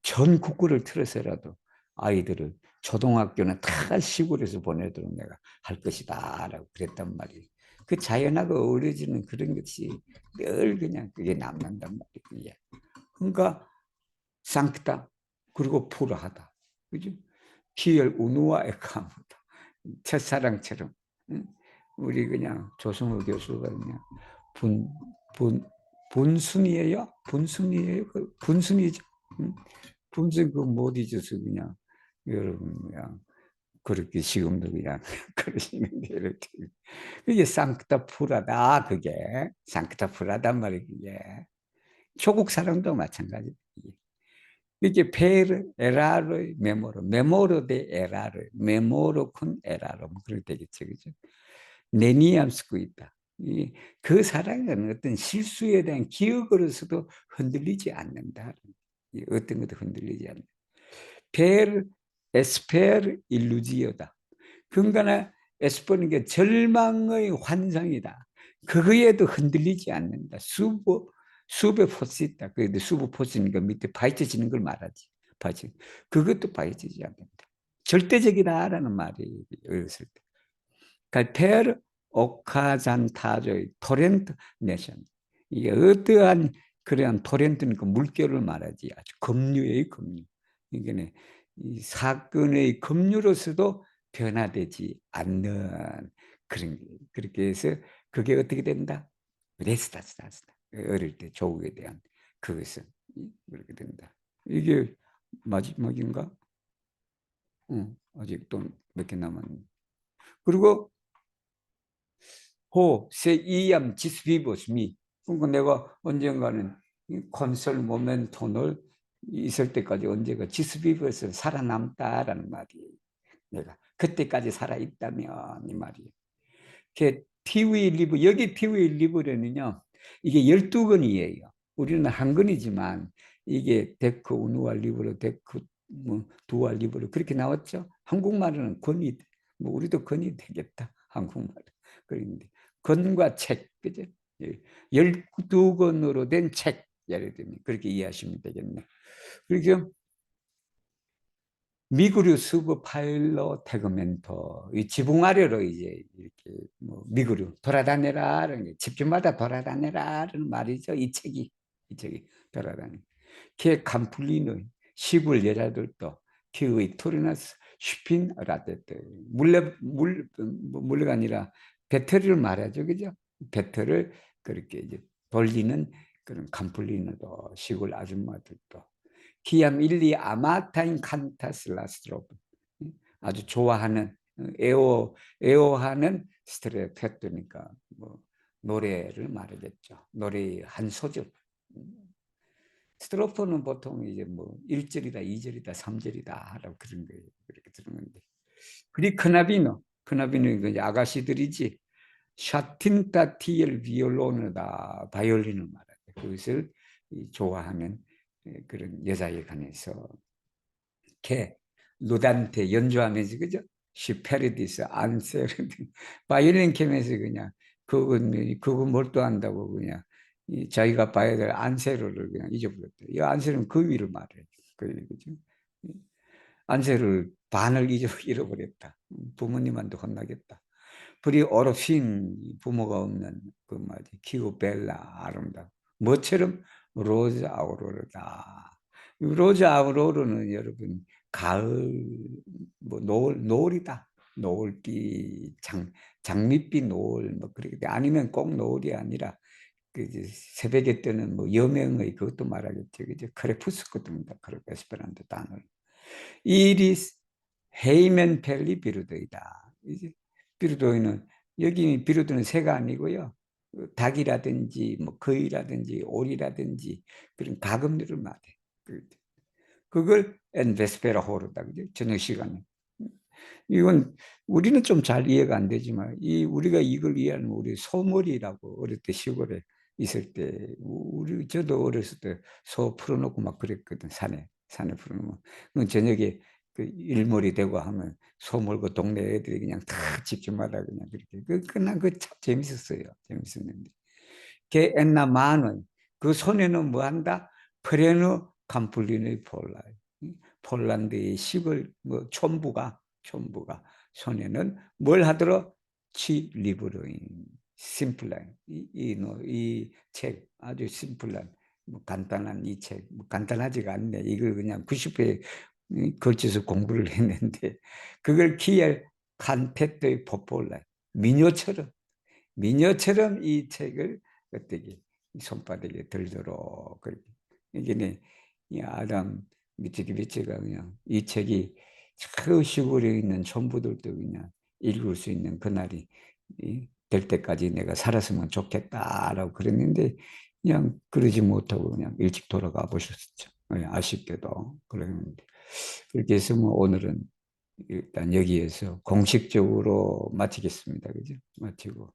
전 국구를 틀어서라도 아이들을 초등학교는 다 시골에서 보내도록 내가 할 것이다 라고 그랬단 말이에요. 그 자연하고 어우러지는 그런 것이 늘 그냥 그게 남는단 말이에요. 그러니까 상크다 그리고 푸르하다. 그죠? 기열 우누와 에카무다. 첫사랑처럼. 응? 우리 그냥 조성호 교수가 그냥 분순이에요? 분순이에요? 분순이죠. 응? 분순 그못 잊어서 그냥 여러분 그냥 그렇게 지금도 그냥 그러시는데 이렇게 그게 상크타 푸라다 그게 상크타 푸라단 말이에요. 그게 조국 사람도 마찬가지. 이게 페르 에라르 메모로 데 에라르 메모로 큰 에라르 뭐 그럴 때겠죠, 그죠? 내니암스고 있다. 그 사랑은 어떤 실수에 대한 기억으로서도 흔들리지 않는다. 어떤 것도 흔들리지 않는다. 페르 에스페르 일루지오다. 그러니까 에스페르는 게 절망의 환상이다. 그거에도 흔들리지 않는다. 수베 포스있다. 그런데 수베 포스니까 밑에 파헤쳐지는 걸 말하지. 파헤쳐. 그것도 파헤쳐지지 않는다. 절대적이다라는 말이 어렸을 때. 그러니까 페르 오카잔타조의 토렌트 내션. 이게 어떠한 그러한 토렌트니까 물결을 말하지. 아주 급류의 급류. 이게 이 사건의 급류로서도 변화되지 않는 그렇게 해서 그게 어떻게 된다? 레스타스다. 어릴 때 조국에 대한 그것은 그렇게 된다. 이게 마지막인가? 아직 또 몇 개 남았네. 그리고 세 이암 지스비보스미. 그러니까 내가 언젠가는 컨설 모멘톤을 있을 때까지 언제가 지스비보스 살아남다라는 말이에요. 내가 그때까지 살아있다면 이 말이에요. 티위 리브 여기 티위 리브레는요. 이게 12권이에요. 우리는 한 권이지만 이게 데크 우누와 리브로 데크 뭐 두와 리브로 그렇게 나왔죠. 한국말은 권이 뭐 우리도 권이 되겠다. 한국말. 그런데 권과 책 그죠? 12권으로 된 책 예를 들면 그렇게 이해하시면 되겠네. 그리고 미구류 수브 파일로 태그멘토 이 지붕 아래로 이제 이렇게 뭐 미구류 돌아다녀라라는 게 집집마다 돌아다녀라라는 말이죠. 이 책이 돌아다니. 게 감플리노 시골 여자들도 그의 토리나스 슈핀 라떼트 물레가 아니라 배터리를 말하죠, 그죠? 배터를 그렇게 이제 돌리는 그런 캄플리노도 시골 아줌마들도 키암 일리 아마타인 칸타스 라스트로브 아주 좋아하는 애호하는 스트레페트니까 뭐 노래를 말하겠죠. 노래 한 소절. 스트로프는 보통 이제 뭐 1절이다, 2절이다, 3절이다 하라고 그런 거예요. 그렇게 들었는데. 그리 크나비노 이제 아가씨들이지. 샤틴타 티엘 비올로노다 바이올린을 말하죠. 그것을 좋아하는 그런 여자에 관해서 개 루단테 연주하면서 그죠? 시페르디스 안세르 바이올린 캠에서 그냥 그거 몰두한다고 그냥 자기가 봐야 될 안세르를 그냥 잊어버렸대. 이 안세르는 그 위를 말해. 그죠? 안세르를 반을 잃어버렸다. 부모님한테 혼나겠다. 프리 오르핀 부모가 없는 그 뭐지 키우벨라 아름다워. 뭐처럼 로즈 아우로르다. 로즈 아우로르는 여러분 가을 뭐 노을이다. 노을빛 장밋빛 노을 뭐 그렇게 아니면 꼭 노을이 아니라 그 새벽에 뜨는 뭐 여명의 그것도 말하겠죠. 그죠? 크레푸스 것도입니다. 에스페란토 단어를. 이리스 헤이멘 펠리 비루도이다. 이제 비루도이는 여기 비루도는 새가 아니고요. 닭이라든지 뭐 거위라든지 오리라든지 그런 가금류를 말해. 그걸 엔베스페라 호르다. 그죠? 저녁 시간에. 이건 우리는 좀 잘 이해가 안 되지만 우리가 이걸 이해하는 우리 소머리라고 어릴 때 시골에 있을 때 저도 어렸을 때 소 풀어놓고 막 그랬거든. 산에 풀어놓으면 저녁에 그 일몰이 되고 하면 소 몰고 동네 애들이 그냥 다 집집마다 그냥 그렇게 난 그 참 재밌었어요. 재밌었는데 걔 엔나 만원 그 손에는 뭐 한다? 프레누 캄플리누이 폴란드의 시골 뭐 촌부가 손에는 뭘 하더라? 치 리브로인 심플한 이 책 아주 심플한 뭐 간단한 이 책 뭐 간단하지가 않네. 이걸 그냥 90회 걸쳐서 공부를 했는데 그걸 키엘 칸테트의 포폴라 미녀처럼 이 책을 어떻게 손바닥에 들도록 그렇게 이게 이 아담 미츠키비치가 그냥 이 책이 저 시골에 있는 촌부들도 그냥 읽을 수 있는 그날이 될 때까지 내가 살았으면 좋겠다라고 그랬는데 그냥 그러지 못하고 그냥 일찍 돌아가 보셨죠. 아쉽게도 그랬는데 그렇게 해서 뭐 오늘은 일단 여기에서 공식적으로 마치겠습니다. 그죠? 마치고